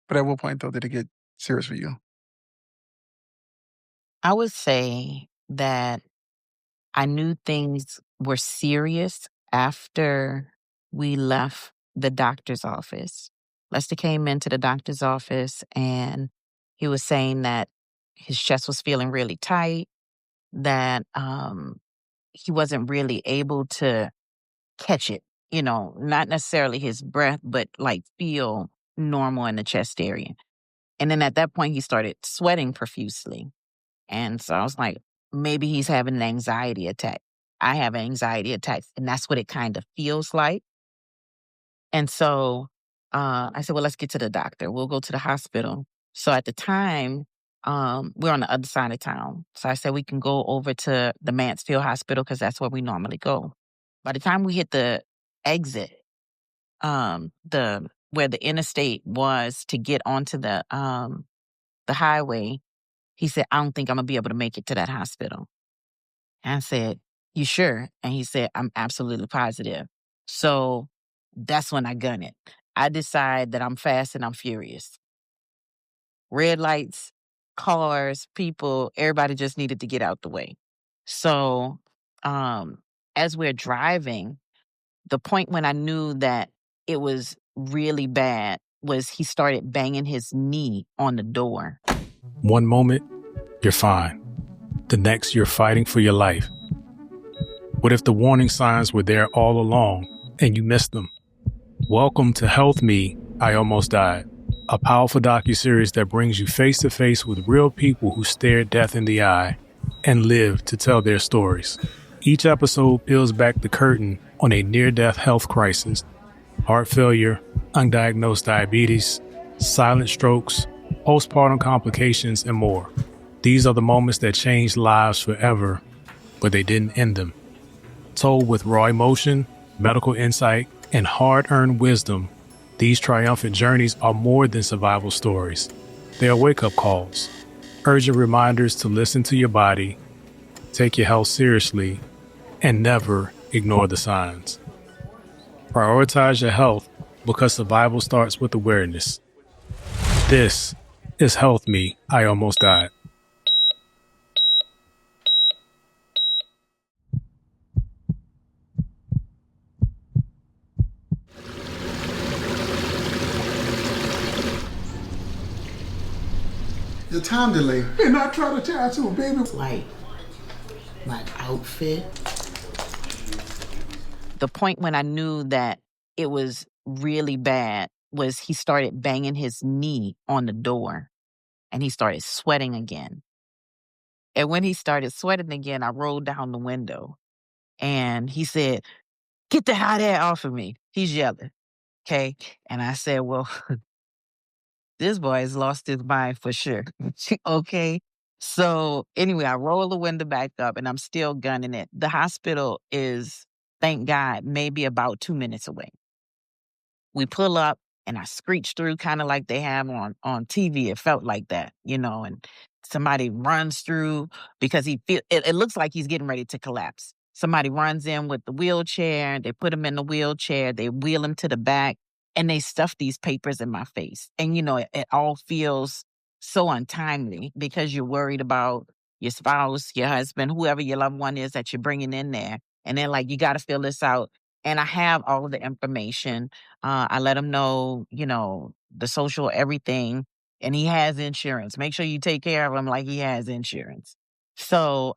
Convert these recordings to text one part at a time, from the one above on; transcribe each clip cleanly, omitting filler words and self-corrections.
But at what point, though, did it get serious for you? I would say that I knew things were serious after we left the doctor's office. Lester came into the doctor's office and he was saying that his chest was feeling really tight, that he wasn't really able to catch it, not necessarily his breath, but like feel normal in the chest area. And then at that point, he started sweating profusely. And so I was like, maybe he's having an anxiety attack. I have anxiety attacks, and that's what it kind of feels like. And so I said, well, let's get to the doctor. We'll go to the hospital. So at the time, we're on the other side of town. So I said, we can go over to the Mansfield Hospital because that's where we normally go. By the time we hit the exit, where the interstate was to get onto the highway, he said, I don't think I'm gonna be able to make it to that hospital. And I said, you sure? And he said, I'm absolutely positive. So that's when I gun it. I decide that I'm fast and I'm furious. Red lights, cars, people, everybody just needed to get out the way. So as we're driving, the point when I knew that it was really bad was he started banging his knee on the door. One moment, you're fine. The next, you're fighting for your life. What if the warning signs were there all along and you missed them? Welcome to Health Me, I Almost Died, a powerful docuseries that brings you face to face with real people who stared death in the eye and lived to tell their stories. Each episode peels back the curtain on a near-death health crisis, heart failure, undiagnosed diabetes, silent strokes, postpartum complications, and more. These are the moments that changed lives forever, but they didn't end them. Told with raw emotion, medical insight, and hard-earned wisdom, these triumphant journeys are more than survival stories. They are wake-up calls, urgent reminders to listen to your body, take your health seriously, and never ignore the signs. Prioritize your health because survival starts with awareness. This is Health Me, I Almost Died. The time delay. And I try to tie to a baby. Like my outfit. The point when I knew that it was really bad was he started banging his knee on the door and he started sweating again. And when he started sweating again, I rolled down the window and he said, get the hot air off of me. He's yelling. Okay. And I said, well, this boy has lost his mind for sure. Okay. So anyway, I roll the window back up and I'm still gunning it. The hospital is, thank God, maybe about 2 minutes away. We pull up and I screech through kind of like they have on TV. It felt like that, and somebody runs through because it looks like he's getting ready to collapse. Somebody runs in with the wheelchair. They put him in the wheelchair. They wheel him to the back and they stuff these papers in my face. And, it all feels so untimely because you're worried about your spouse, your husband, whoever your loved one is that you're bringing in there. And they're like, you got to fill this out. And I have all of the information. I let him know, the social, everything. And he has insurance. Make sure you take care of him like he has insurance. So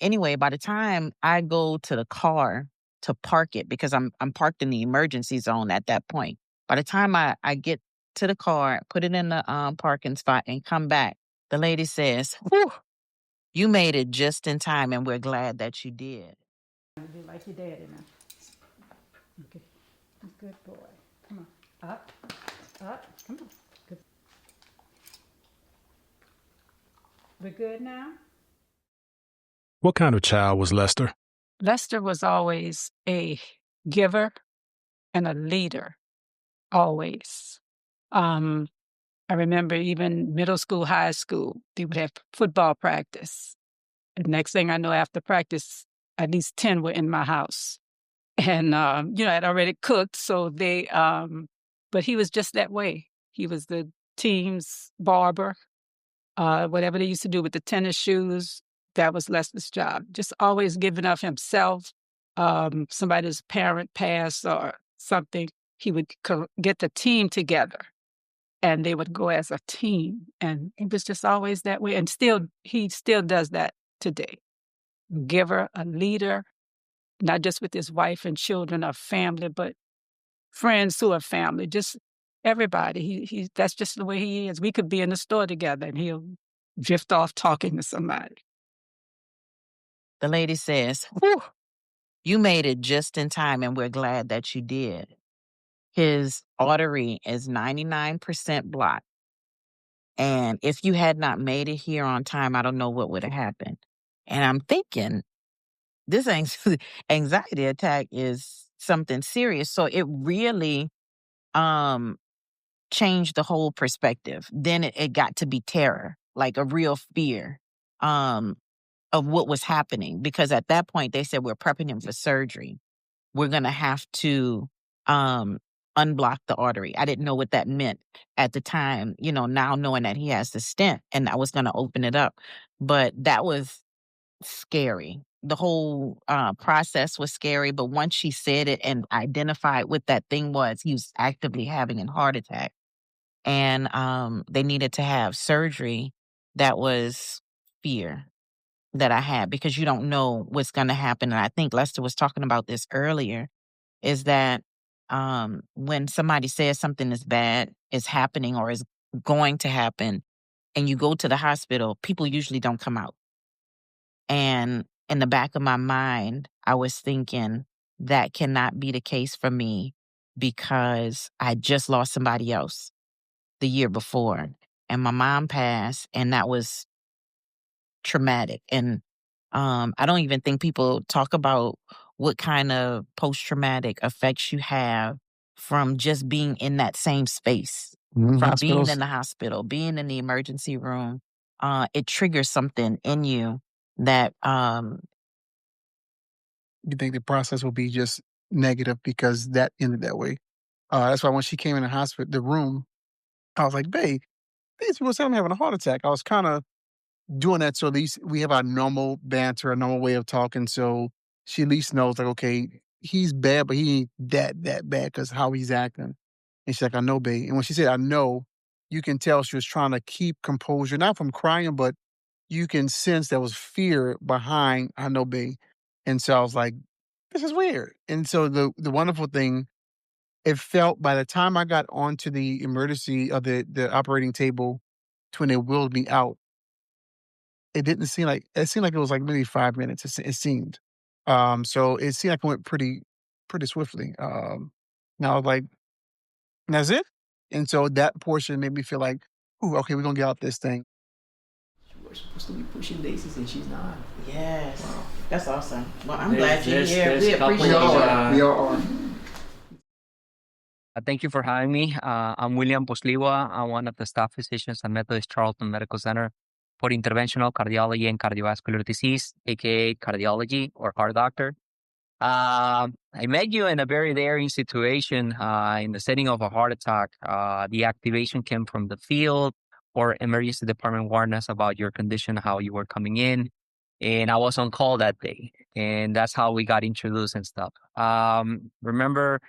anyway, by the time I go to the car to park it, because I'm parked in the emergency zone at that point. By the time I get to the car, put it in the parking spot and come back, the lady says, whew, you made it just in time and we're glad that you did. Be like your daddy now. Okay. Good boy. Come on. Up. Come on. Good. We're good now? What kind of child was Lester? Lester was always a giver and a leader. Always. I remember even middle school, high school, they would have football practice. The next thing I know, after practice, at least 10 were in my house. And, I'd already cooked, so but he was just that way. He was the team's barber. Whatever they used to do with the tennis shoes, that was Lester's job. Just always giving of himself. Somebody's parent passed or something, he would get the team together and they would go as a team. And it was just always that way. And he still does that today. Giver, a leader, not just with his wife and children or family, but friends who are family, just everybody. That's just the way he is. We could be in the store together and he'll drift off talking to somebody. The lady says, "Whew, you made it just in time, and we're glad that you did." His artery is 99% blocked. And if you had not made it here on time, I don't know what would have happened. And I'm thinking, this anxiety attack is something serious. So it really changed the whole perspective. Then it got to be terror, like a real fear of what was happening. Because at that point, they said, we're prepping him for surgery. We're going to have to unblock the artery. I didn't know what that meant at the time, now knowing that he has the stent and I was going to open it up. But that was scary. The whole process was scary. But once she said it and identified what that thing was, he was actively having a heart attack. And they needed to have surgery. That was fear that I had because you don't know what's going to happen. And I think Lester was talking about this earlier, is that when somebody says something is bad, is happening or is going to happen, and you go to the hospital, people usually don't come out. And in the back of my mind, I was thinking that cannot be the case for me because I just lost somebody else the year before. And my mom passed, and that was traumatic. And I don't even think people talk about what kind of post-traumatic effects you have from just being in that same space, from being in the hospital, being in the emergency room. It triggers something in you that You think the process will be just negative because that ended that way. That's why when she came in the hospital, the room, I was like, babe, these people say I'm having a heart attack. I was kind of doing that so at least we have our normal banter, a normal way of talking. So she at least knows, like, okay, he's bad, but he ain't that bad because how he's acting. And she's like, I know, babe. And when she said, I know, you can tell she was trying to keep composure, not from crying, but you can sense there was fear behind, I know, babe. And so I was like, this is weird. And so the wonderful thing, it felt by the time I got onto the emergency of the operating table to when they wheeled me out, it seemed like it was like maybe 5 minutes. It seemed. So it seemed like it went pretty swiftly. And I was like, that's it. And so that portion made me feel like, ooh, okay, we're gonna get out this thing. We're supposed to be pushing daisies and she's not. yes, Wow. that's awesome. Well, I'm glad you're here. We a couple appreciate of, it. We all are. Thank you for having me. I'm William Posliwa. I'm one of the staff physicians at Methodist Charlton Medical Center for Interventional Cardiology and Cardiovascular Disease, aka cardiology or heart doctor. I met you in a very daring situation in the setting of a heart attack. The activation came from the field or emergency department warned us about your condition, how you were coming in. And I was on call that day. And that's how we got introduced and stuff. Remember,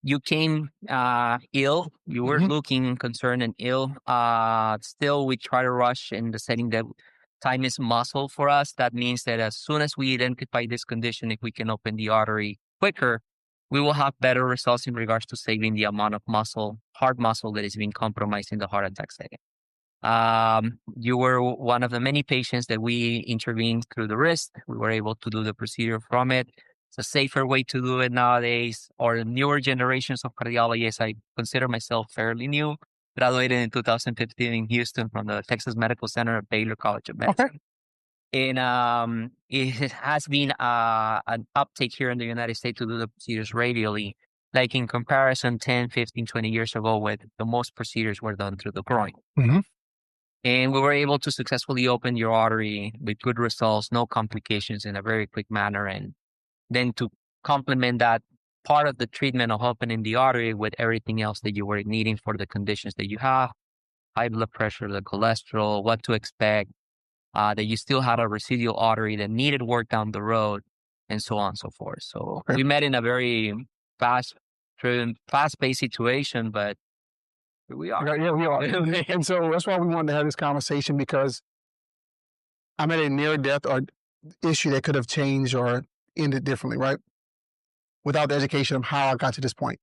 you came ill. You were looking concerned and ill. Still, we try to rush in the setting that time is muscle for us. That means that as soon as we identify this condition, if we can open the artery quicker, we will have better results in regards to saving the amount of muscle, heart muscle that is being compromised in the heart attack setting. You were one of the many patients that we intervened through the wrist. We were able to do the procedure from it. It's a safer way to do it nowadays, or newer generations of cardiologists. I consider myself fairly new. Graduated in 2015 in Houston from the Texas Medical Center at Baylor College of Medicine. Okay. And it has been an uptake here in the United States to do the procedures radially. Like in comparison, 10, 15, 20 years ago, when the most procedures were done through the groin. And we were able to successfully open your artery with good results, no complications in a very quick manner. And then to complement that part of the treatment of opening the artery with everything else that you were needing for the conditions that you have, high blood pressure, the cholesterol, what to expect, that you still had a residual artery that needed work down the road, and so on and so forth. So Okay. we met in a very fast-paced situation, but here we are. Okay, yeah, we are. And so that's why we wanted to have this conversation, because I'm at a near death or issue that could have changed or ended differently, right? Without the education of how I got to this point.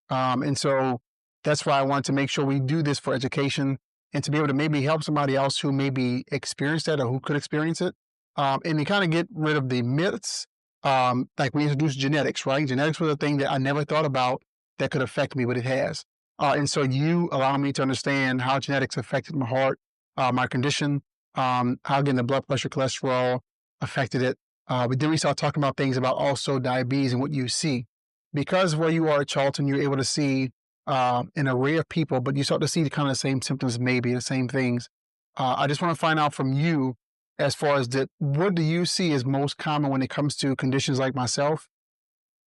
And so that's why I want to make sure we do this for education and to be able to maybe help somebody else who maybe experienced that or who could experience it. And to kind of get rid of the myths. Like we introduced genetics, right? Genetics was a thing that I never thought about that could affect me, but it has. And so you allow me to understand how genetics affected my heart, my condition, how getting the blood pressure, cholesterol affected it. But then we start talking about things about also diabetes and what you see. Because where you are at Charlton, you're able to see an array of people, but you start to see the kind of the same symptoms, maybe the same things. I just want to find out from you, as far as what do you see as most common when it comes to conditions like myself?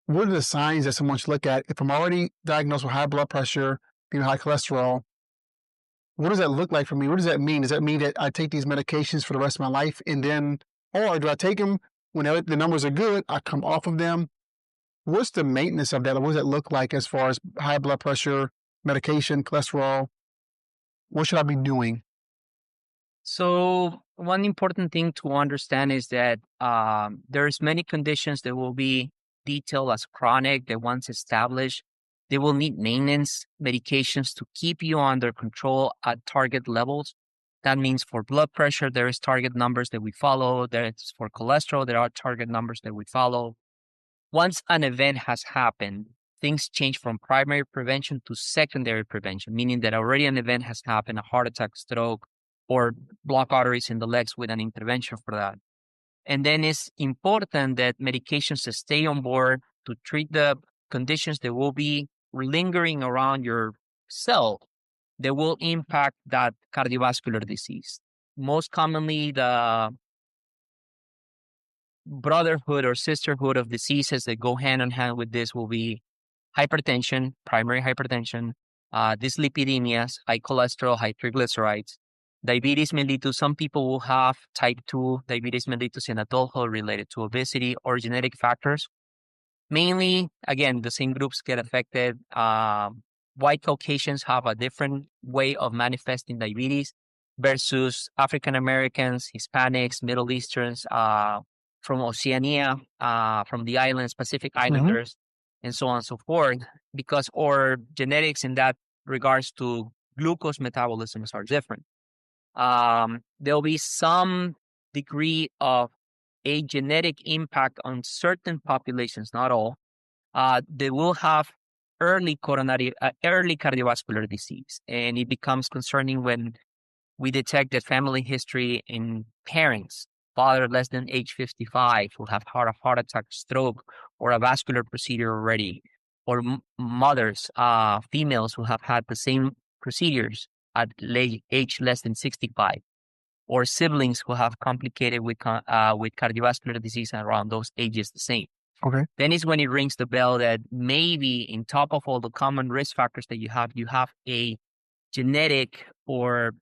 What are the signs that someone should look at? If I'm already diagnosed with high blood pressure, high cholesterol, what does that look like for me? What does that mean? Does that mean that I take these medications for the rest of my life, and then, or do I take them when the numbers are good, I come off of them? What's the maintenance of that? What does that look like as far as high blood pressure, medication, cholesterol? What should I be doing? So one important thing to understand is that there's many conditions that will be detailed as chronic, that once established, they will need maintenance medications to keep you under control at target levels. That means for blood pressure, there is target numbers that we follow. There's for cholesterol, there are target numbers that we follow. Once an event has happened, things change from primary prevention to secondary prevention, meaning that already an event has happened, a heart attack, stroke, or blocked arteries in the legs with an intervention for that. And then it's important that medications stay on board to treat the conditions that will be lingering around your cell that will impact that cardiovascular disease. Most commonly, the brotherhood or sisterhood of diseases that go hand in hand with this will be hypertension, primary hypertension, dyslipidemias, high cholesterol, high triglycerides. Diabetes mellitus, some people will have type 2 diabetes mellitus in adulthood related to obesity or genetic factors. Mainly, again, the same groups get affected. White Caucasians have a different way of manifesting diabetes versus African Americans, Hispanics, Middle Easterns, from Oceania, from the islands, Pacific Islanders, and so on and so forth, because our genetics in that regards to glucose metabolisms are different. There'll be some degree of a genetic impact on certain populations, not all. They will have early cardiovascular disease, and it becomes concerning when we detect that family history in parents, father less than age 55 who have had a heart attack, stroke, or a vascular procedure already, or mothers, females who have had the same procedures at age less than 65, or siblings who have complicated with cardiovascular disease around those ages the same. Okay. Then is when it rings the bell that maybe in top of all the common risk factors that you have a genetic or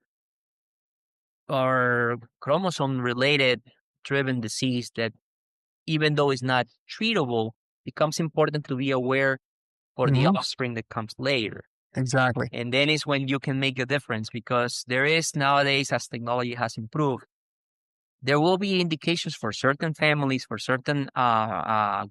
chromosome related driven disease that, even though it's not treatable, becomes important to be aware for the offspring that comes later. Exactly. And then is when you can make a difference, because there is nowadays, as technology has improved, there will be indications for certain families, for certain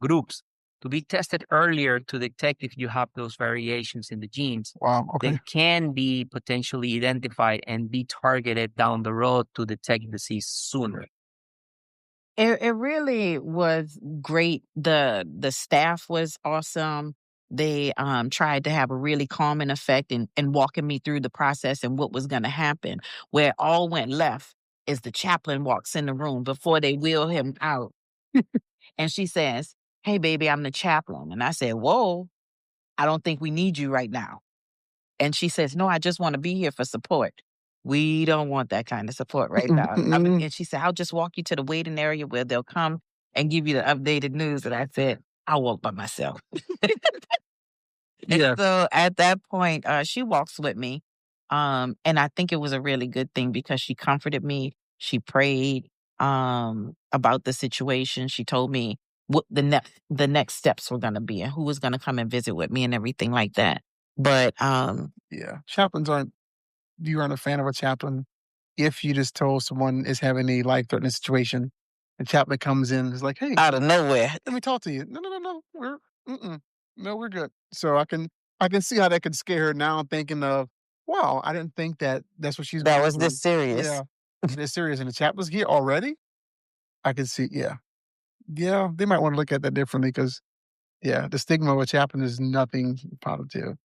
groups to be tested earlier to detect if you have those variations in the genes. Wow. Okay. That can be potentially identified and be targeted down the road to detect disease sooner. It really was great. The staff was awesome. They tried to have a really calming effect and walking me through the process and what was going to happen. Where it all went left is the chaplain walks in the room before they wheel him out. And she says, "Hey, baby, I'm the chaplain." And I said, "Whoa, I don't think we need you right now." And she says, "No, I just want to be here for support." We don't want that kind of support right now. And she said, "I'll just walk you to the waiting area where they'll come and give you the updated news." And I said, "I'll walk by myself." Yeah. So at that point, she walks with me. And I think it was a really good thing because she comforted me. She prayed about the situation. She told me what the next steps were going to be and who was going to come and visit with me and everything like that. But Yeah. Chaplains aren't, you aren't a fan of a chaplain if you just told someone is having a life threatening situation. The chaplain comes in and is like, hey, out of nowhere, let me talk to you. No, no, no, no. No, we're good. So I can see how that could scare her. Now I'm thinking of, wow, I didn't think that that's what she's that going was through. this serious. Yeah. This serious. And the chaplain's here already? I can see, yeah. Yeah, they might want to look at that differently because, yeah, the stigma of a chaplain is nothing positive in that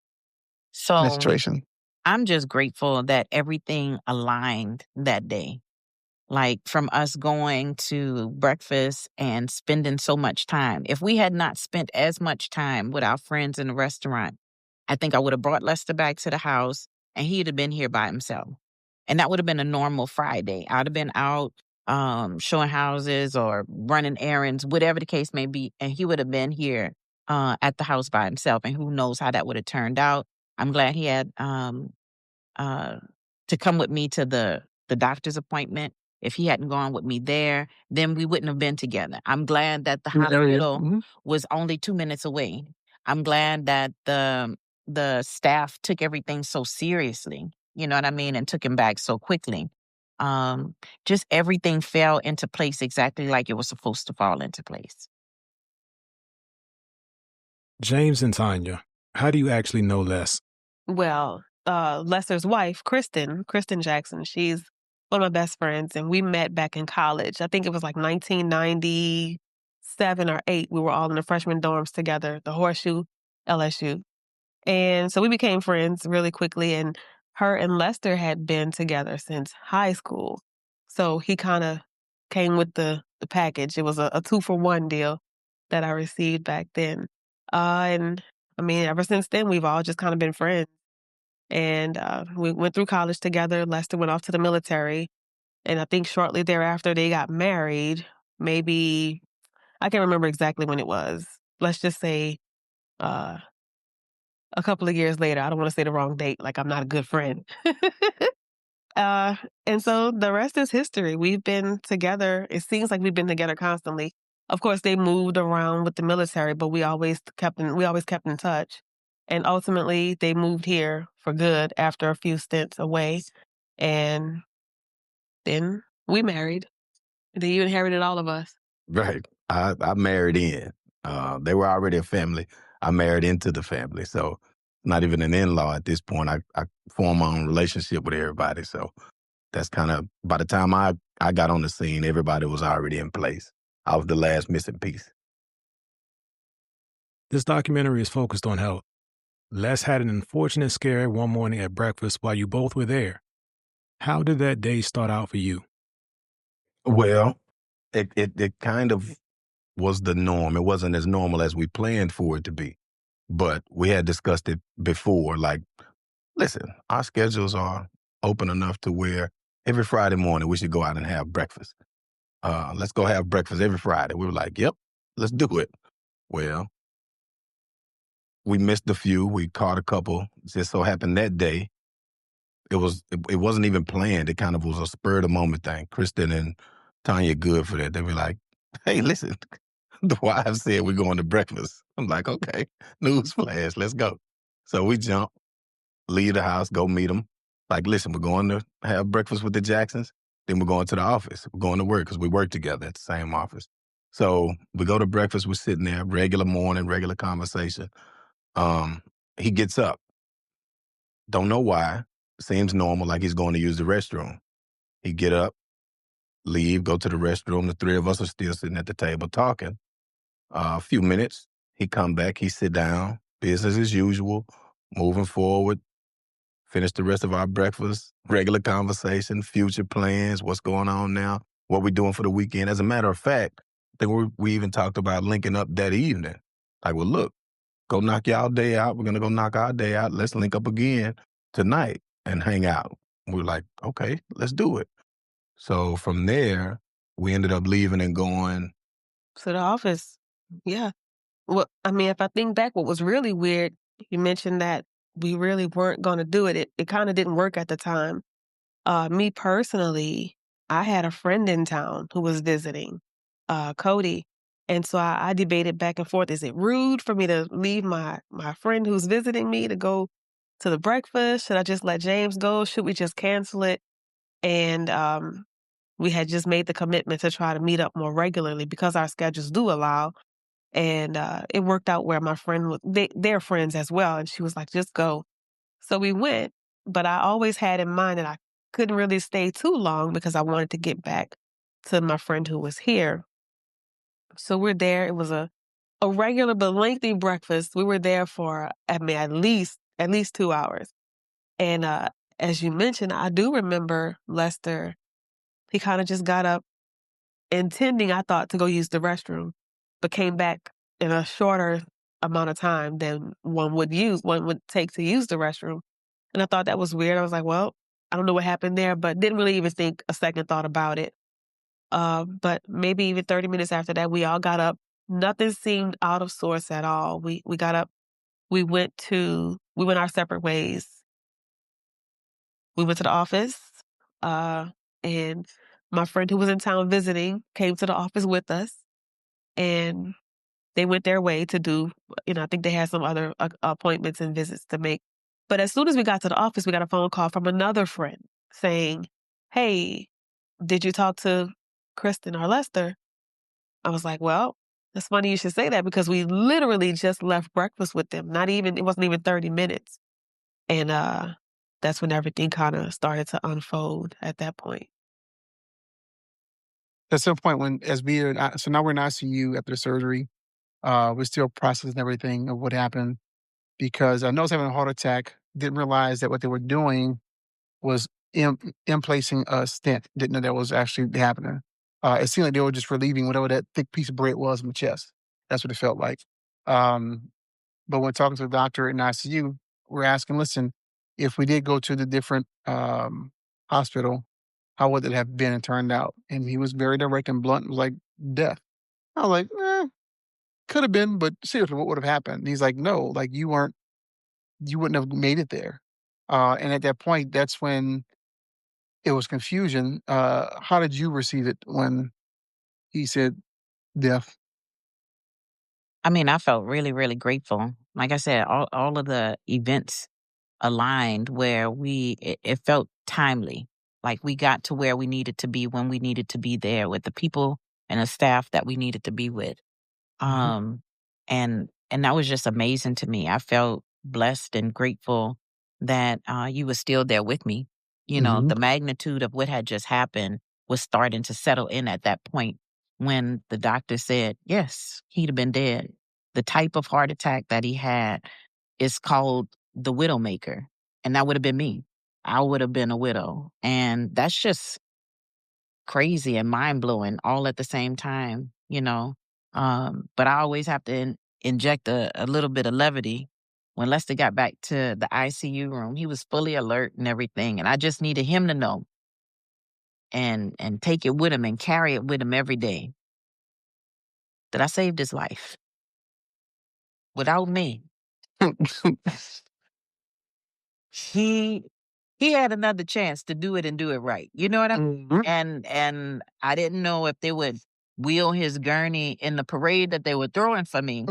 So situation. I'm just grateful that everything aligned that day. Like from us going to breakfast and spending so much time. If we had not spent as much time with our friends in the restaurant, I think I would have brought Lester back to the house and he'd have been here by himself. And that would have been a normal Friday. I'd have been out showing houses or running errands, whatever the case may be. And he would have been here at the house by himself. And who knows how that would have turned out. I'm glad he had uh, to come with me to the doctor's appointment. If he hadn't gone with me there, then we wouldn't have been together. I'm glad that the In the area. hospital was only 2 minutes away. I'm glad that the staff took everything so seriously, you know what I mean, and took him back so quickly. Just everything fell into place exactly like it was supposed to fall into place. James and Tanya, how do you actually know Les? Well, Lester's wife, Kristen Jackson, she's one of my best friends, and we met back in college. I think it was like 1997 or 8. We were all in the freshman dorms together, the Horseshoe, LSU. And so we became friends really quickly, and her and Lester had been together since high school. So he kind of came with the package. It was a 2-for-1 deal that I received back then. And I mean, ever since then, we've all just kind of been friends. And we went through college together. Lester went off to the military. And I think shortly thereafter, they got married. Maybe, I can't remember exactly when it was. Let's just say a couple of years later. I don't want to say the wrong date, like I'm not a good friend. And so the rest is history. We've been together. It seems like we've been together constantly. Of course, they moved around with the military, but we always kept in touch. And ultimately, they moved here for good after a few stints away. And then we married. Then you inherited all of us. Right. I married in. They were already a family. I married into the family. So not even an in-law at this point. I formed my own relationship with everybody. So that's kind of, by the time I got on the scene, everybody was already in place. I was the last missing piece. This documentary is focused on health. Les had an unfortunate scare one morning at breakfast while you both were there. How did that day start out for you? Well, it kind of was the norm. It wasn't as normal as we planned for it to be. But we had discussed it before, like, listen, our schedules are open enough to where every Friday morning we should go out and have breakfast. Let's go have breakfast every Friday. We were like, yep, let's do it. Well, we missed a few. We caught a couple. Just so happened that day, it wasn't even planned. It kind of was a spur of the moment thing. Kristen and Tanya good for that. They were like, hey, listen, the wife said we're going to breakfast. I'm like, okay, newsflash, let's go. So we jump, leave the house, go meet them. Like, listen, we're going to have breakfast with the Jacksons. Then we're going to the office. We're going to work because we work together at the same office. So we go to breakfast. We're sitting there, regular morning, regular conversation. He gets up. Don't know why. Seems normal, like he's going to use the restroom. He get up, leave, go to the restroom. The three of us are still sitting at the table talking. A few minutes, he come back, he sit down, business as usual, moving forward, finish the rest of our breakfast, regular conversation, future plans, what's going on now, what we doing for the weekend. As a matter of fact, I think we even talked about linking up that evening. Like, well, look, go knock y'all day out. We're going to go knock our day out. Let's link up again tonight and hang out. We're like, okay, let's do it. So from there, we ended up leaving and going To the office. Yeah. Well, I mean, if I think back, what was really weird, you mentioned that we really weren't going to do it. It kind of didn't work at the time. Me personally, I had a friend in town who was visiting, Cody. And so I debated back and forth. Is it rude for me to leave my friend who's visiting me to go to the breakfast? Should I just let James go? Should we just cancel it? And we had just made the commitment to try to meet up more regularly because our schedules do allow. And it worked out where my friend was, they're friends as well. And she was like, just go. So we went, but I always had in mind that I couldn't really stay too long because I wanted to get back to my friend who was here. So we're there. It was a regular but lengthy breakfast. We were there for, I mean, at least 2 hours. And as you mentioned, I do remember Lester. He kind of just got up, intending, I thought, to go use the restroom, but came back in a shorter amount of time than one would take to use the restroom. And I thought that was weird. I was like, well, I don't know what happened there, but didn't really even think a second thought about it. But maybe even 30 minutes after that, we all got up. Nothing seemed out of sorts at all. We got up. We went our separate ways. We went to the office, and my friend who was in town visiting came to the office with us, and they went their way to do, I think they had some other appointments and visits to make. But as soon as we got to the office, we got a phone call from another friend saying, hey, did you talk to Kristen or Lester? I was like, well, it's funny you should say that because we literally just left breakfast with them. It wasn't even 30 minutes. And that's when everything kind of started to unfold at that point. At some point when, so now we're in ICU after the surgery. We're still processing everything of what happened because I know I was having a heart attack. Didn't realize that what they were doing was placing a stent. Didn't know that was actually happening. It seemed like they were just relieving whatever that thick piece of bread was in my chest. That's what it felt like. But when talking to the doctor in ICU, we're asking, listen, if we did go to the different hospital, how would it have been and turned out? And he was very direct and blunt, was like, death. I was like, could have been, but seriously, what would have happened? And he's like, no, like you wouldn't have made it there. And at that point, that's when it was confusion. How did you receive it when he said death? I mean, I felt really, really grateful. Like I said, all of the events aligned where it felt timely. Like we got to where we needed to be when we needed to be there with the people and the staff that we needed to be with. Mhm. And that was just amazing to me. I felt blessed and grateful that you were still there with me. Mhm. The magnitude of what had just happened was starting to settle in at that point when the doctor said, yes, he'd have been dead. The type of heart attack that he had is called the widowmaker. And that would have been me. I would have been a widow. And that's just crazy and mind blowing all at the same time. But I always have to inject a little bit of levity. When Lester got back to the ICU room, he was fully alert and everything. And I just needed him to know and take it with him and carry it with him every day that I saved his life. Without me, he had another chance to do it and do it right. You know what I mean? And I didn't know if they would wheel his gurney in the parade that they were throwing for me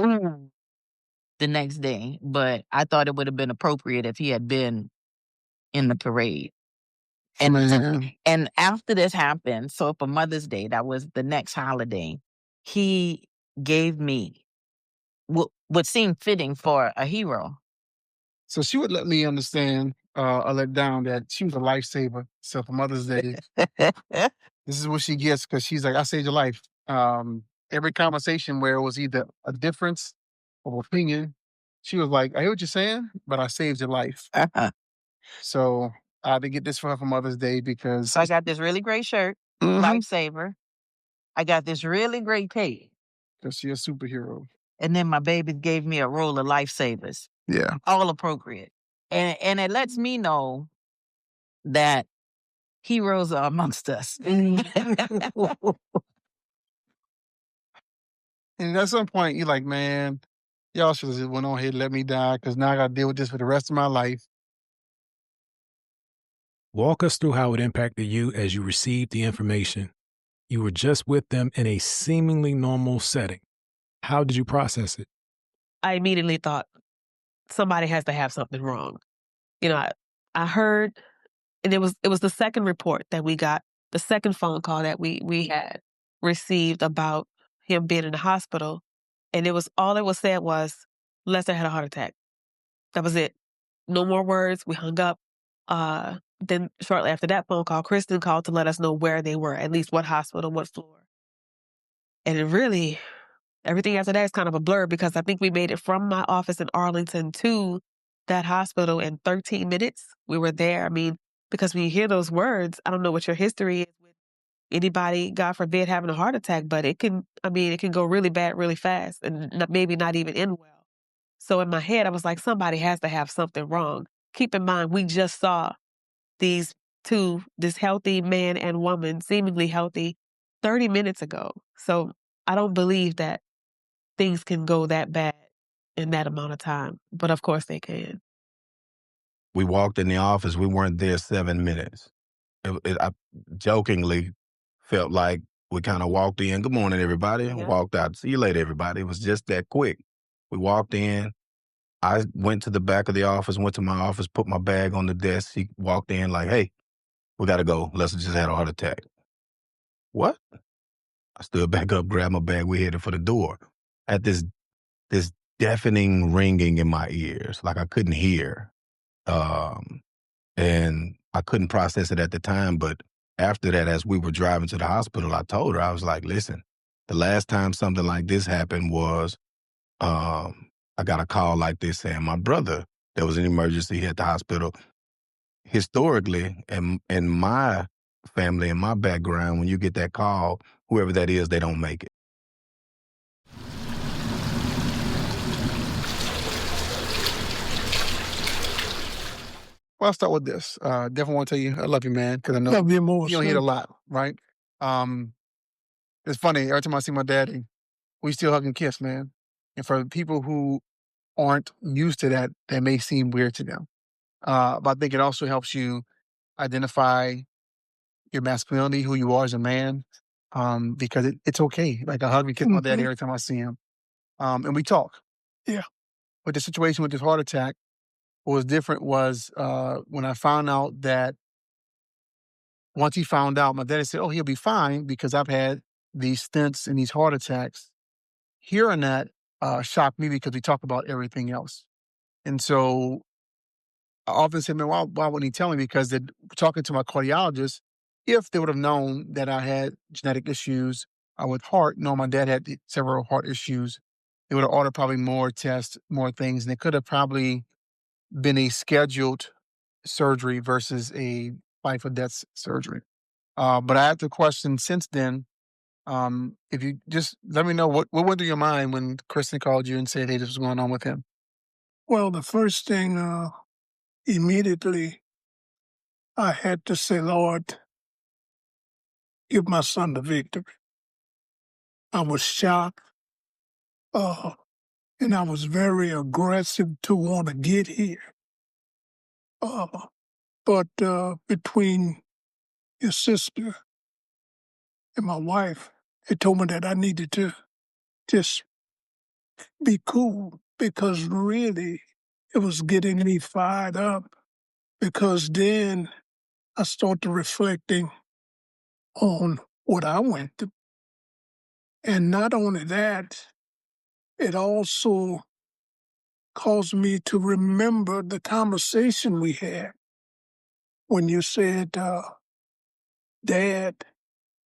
the next day, but I thought it would have been appropriate if he had been in the parade. And Man. and after this happened, so for Mother's Day, that was the next holiday, he gave me what seemed fitting for a hero. So she would let me understand, or let down that she was a lifesaver. So for Mother's Day, this is what she gets because she's like, I saved your life. Every conversation where it was either a difference of opinion, she was like, I hear what you're saying, but I saved your life. So I had to get this for her for Mother's Day because So I got this really great shirt, lifesaver. I got this really great cape. she's a superhero. And then my baby gave me a roll of lifesavers. Yeah. All appropriate. And it lets me know that heroes are amongst us. And at some point, you're like, man, Y'all should have just went on ahead and let me die because now I got to deal with this for the rest of my life. Walk us through how it impacted you as you received the information. You were just with them in a seemingly normal setting. How did you process it? I immediately thought somebody has to have something wrong. You know, I heard, and it was the second report that we got, the second phone call that we had received about him being in the hospital, and it was all it was said was Lester had a heart attack. That was it. No more words. We hung up. Then shortly after that phone call, Kristen called to let us know where they were, at least what hospital, what floor. And it really, everything after that is kind of a blur because I think we made it from my office in Arlington to that hospital in 13 minutes. We were there. I mean, because when you hear those words, I don't know what your history is with anybody, God forbid, having a heart attack, but it can go really bad really fast and maybe not even end well. So in my head, I was like, somebody has to have something wrong. Keep in mind, we just saw these two, this healthy man and woman, seemingly healthy, 30 minutes ago. So I don't believe that things can go that bad in that amount of time. But of course they can. We walked in the office. We weren't there 7 minutes. I jokingly felt like we kind of walked in. Good morning, everybody. And Yeah. walked out. See you later, everybody. It was just that quick. We walked in. I went to the back of the office, went to my office, put my bag on the desk. He walked in like, hey, we got to go. Lester just had a heart attack. What? I stood back up, grabbed my bag. We headed for the door. At this deafening ringing in my ears, like I couldn't hear. And I couldn't process it at the time. But after that, as we were driving to the hospital, I told her, I was like, listen, the last time something like this happened was I got a call like this saying my brother, there was an emergency at the hospital. Historically, in my family, in my background, when you get that call, whoever that is, they don't make it. Well, I'll start with this. Definitely want to tell you I love you, man, because I know Love you more, you don't hear it a son. lot, right? It's funny. Every time I see my daddy, we still hug and kiss, man. And for people who aren't used to that, that may seem weird to them. But I think it also helps you identify your masculinity, who you are as a man, because it's okay. Like I hug and kiss my daddy every time I see him, and we talk. Yeah. But the situation with this heart attack, what was different was when I found out that once he found out, my daddy said, "Oh, he'll be fine," because I've had these stents and these heart attacks. Hearing that shocked me because we talk about everything else, and so I often say, "Man, why wouldn't he tell me?" Because talking to my cardiologist, if they would have known that I had genetic issues with heart, no, my dad had several heart issues, they would have ordered probably more tests, more things, and it could have probably been a scheduled surgery versus a life or death surgery. But I had the question since then. If you just let me know what went through your mind when Kristen called you and said, "Hey, this was going on with him." Well, the first thing, immediately I had to say, Lord, give my son the victory. I was shocked, uh, and I was very aggressive to want to get here. Uh, but between your sister and my wife, it told me that I needed to just be cool because really it was getting me fired up because then I started reflecting on what I went through. And not only that, it also caused me to remember the conversation we had when you said, Dad,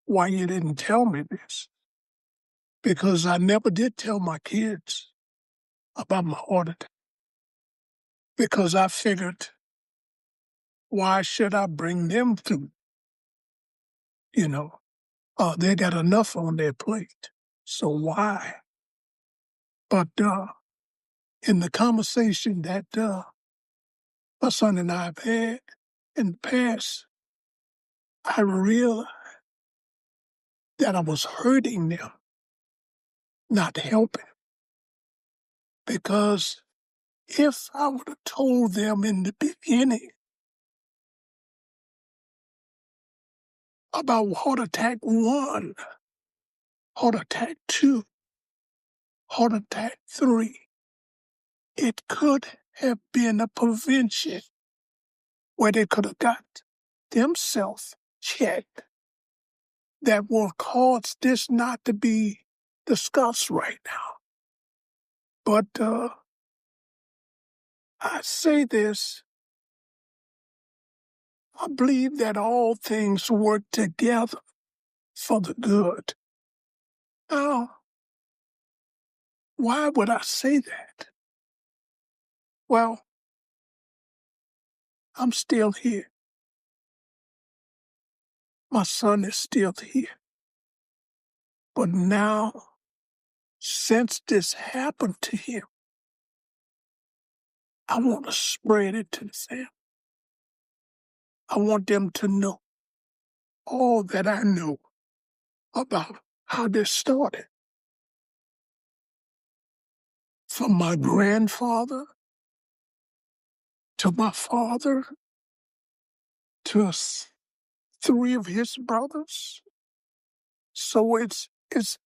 why you didn't tell me this? Because I never did tell my kids about my heart attack. Because I figured, why should I bring them through? You know, they got enough on their plate. So why? But in the conversation that my son and I have had in the past, I realized that I was hurting them, not helping. because if I would have told them in the beginning about heart attack 1, heart attack 2, heart attack 3, it could have been a prevention where they could have got themselves checked that will cause this not to be discussed right now. But I say this, I believe that all things work together for the good. Now, why would I say that? Well, I'm still here. My son is still here. But now, since this happened to him, I want to spread it to the family. I want them to know all that I know about how this started. From my grandfather to my father to 3 of his brothers. So it's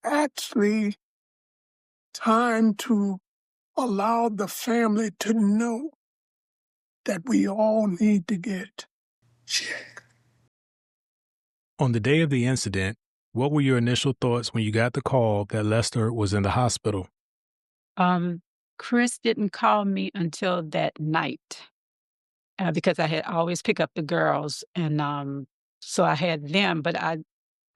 actually time to allow the family to know that we all need to get checked. On the day of the incident, what were your initial thoughts when you got the call that Lester was in the hospital? Chris didn't call me until that night because I had always pick up the girls, and so I had them. But I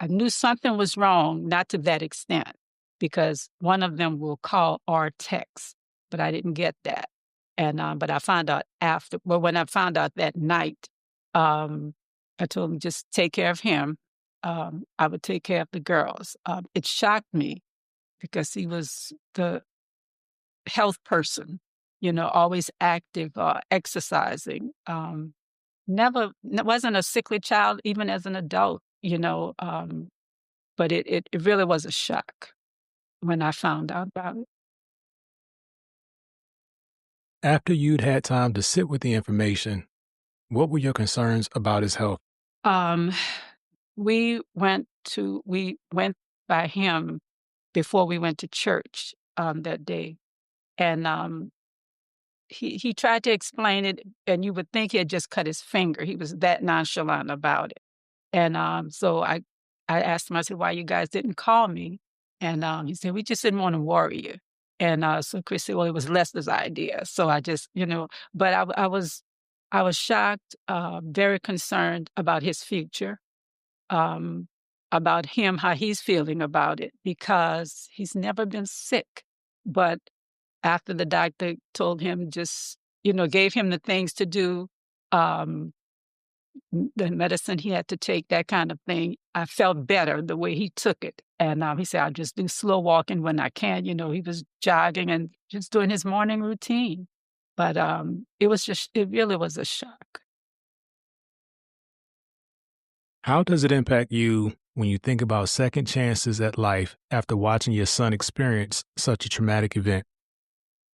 knew something was wrong, not to that extent, because one of them will call or text, but I didn't get that. And but I found out after. Well, when I found out that night, I told him just take care of him. I would take care of the girls. It shocked me because he was the health person, always active, exercising. Wasn't a sickly child even as an adult, but it really was a shock when I found out about it. After you'd had time to sit with the information, what were your concerns about his health? We went by him before we went to church that day, and he tried to explain it, and you would think he had just cut his finger. He was that nonchalant about it. And so I asked him, I said, why you guys didn't call me? And he said, we just didn't want to worry you. And so Chris said, well, it was Lester's idea. So I just, but I was shocked, very concerned about his future, about him, how he's feeling about it, because he's never been sick. But after the doctor told him just, gave him the things to do, the medicine he had to take, that kind of thing, I felt better the way he took it. And he said, I'll just do slow walking when I can. He was jogging and just doing his morning routine. But it really was a shock. How does it impact you when you think about second chances at life after watching your son experience such a traumatic event?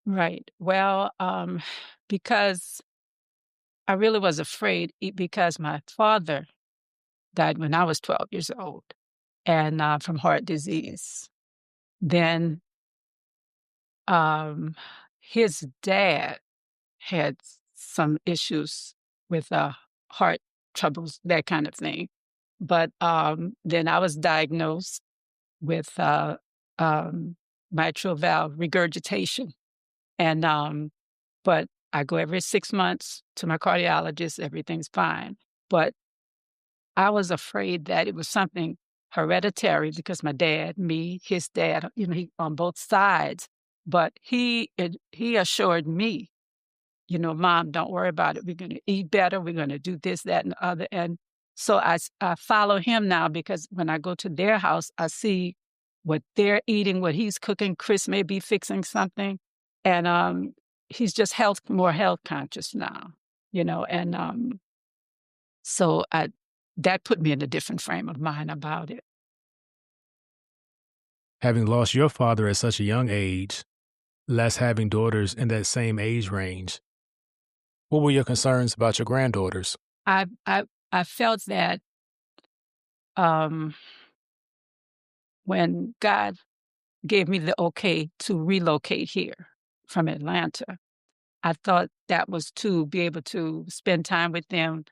Right. Well, because I really was afraid because my father died when I was 12 years old and from heart disease. Then his dad had some issues with heart troubles, that kind of thing. But then I was diagnosed with mitral valve regurgitation. And but I go every 6 months to my cardiologist, everything's fine. But I was afraid that it was something hereditary because my dad, me, his dad, he on both sides. But he assured me, Mom, don't worry about it. We're going to eat better. We're going to do this, that, and the other. And so I follow him now because when I go to their house, I see what they're eating, what he's cooking. Chris may be fixing something. And he's just more health conscious now, and so that put me in a different frame of mind about it. Having lost your father at such a young age, less having daughters in that same age range. What were your concerns about your granddaughters? I felt that when God gave me the okay to relocate here from Atlanta, I thought that was to be able to spend time with them,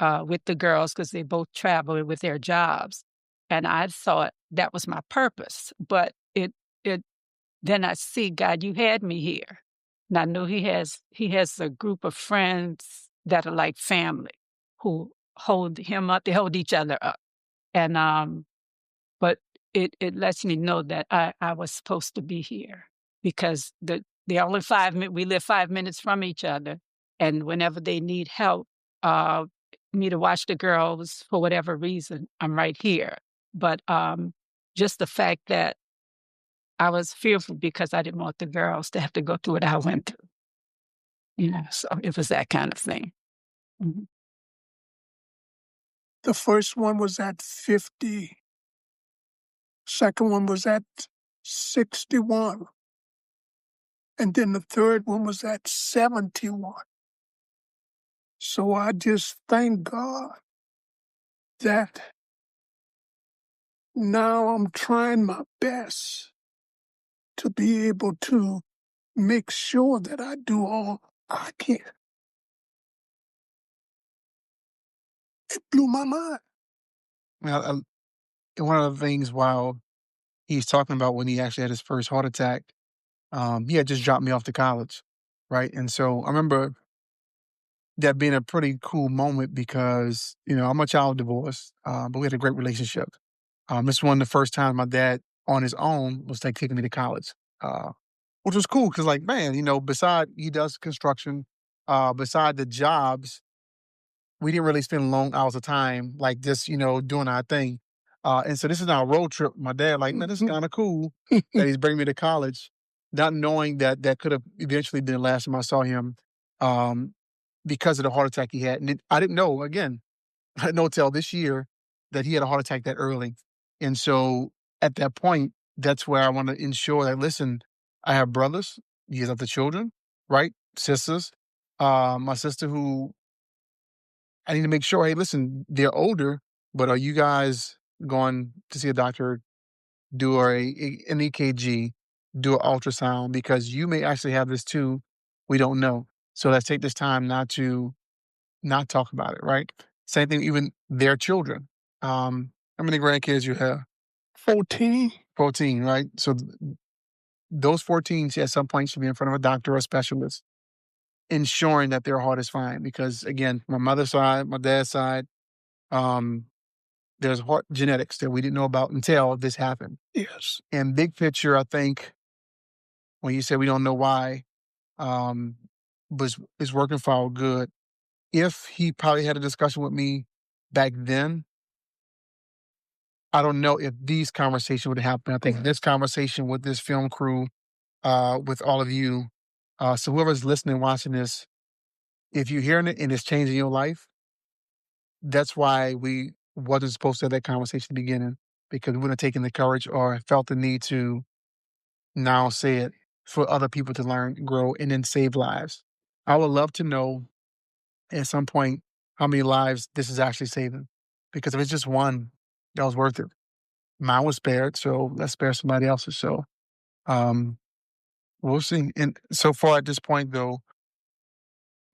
with the girls, because they both travel with their jobs. And I thought that was my purpose. But it then I see, God, you had me here. And I knew he has a group of friends that are like family who hold him up, they hold each other up. And but it lets me know that I was supposed to be here because the only we live 5 minutes from each other, and whenever they need help, uh, me to watch the girls for whatever reason, I'm right here. But just the fact that I was fearful because I didn't want the girls to have to go through what I went through. So it was that kind of thing. Mhm. The first one was at 50. Second one was at 61. And then the third one was at 71. So I just thank God that now I'm trying my best to be able to make sure that I do all I can. It blew my mind. Well, one of the things while he's talking about when he actually had his first heart attack, he had just dropped me off to college, right? And so I remember that being a pretty cool moment because, I'm a child of divorce, but we had a great relationship. This is one of the first times my dad on his own was like taking me to college, uh, which was cool because, like, man, beside he does construction, beside the jobs, we didn't really spend long hours of time like just, doing our thing. And so this is now a road trip. My dad, like, man, this is kind of cool that he's bringing me to college, not knowing that that could have eventually been the last time I saw him, um, because of the heart attack he had. And I didn't know, again, I didn't know till this year that he had a heart attack that early. And so at that point, that's where I want to ensure that, listen, I have brothers, you have the children, right? Sisters. My sister who I need to make sure, hey, listen, they're older, but are you guys going to see a doctor, do an EKG, do an ultrasound? Because you may actually have this too. We don't know. So let's take this time not to not talk about it, right? Same thing, even their children. How many grandkids you have? 14. 14, right? So those 14 at some point should be in front of a doctor or a specialist, ensuring that their heart is fine. Because again, my mother's side, my dad's side, um, there's heart genetics that we didn't know about until this happened. Yes. And big picture, I think when you say we don't know why, but it's working for our good. If he probably had a discussion with me back then, I don't know if these conversations would happen. I think this conversation with this film crew, with all of you, so whoever's listening, watching this, if you're hearing it and it's changing your life, that's why we wasn't supposed to have that conversation at the beginning, because we wouldn't have taken the courage or felt the need to now say it for other people to learn, grow, and then save lives. I would love to know at some point how many lives this is actually saving. Because if it's just one, that was worth it. Mine was spared, so let's spare somebody else's. So um, we'll see. And so far at this point, though,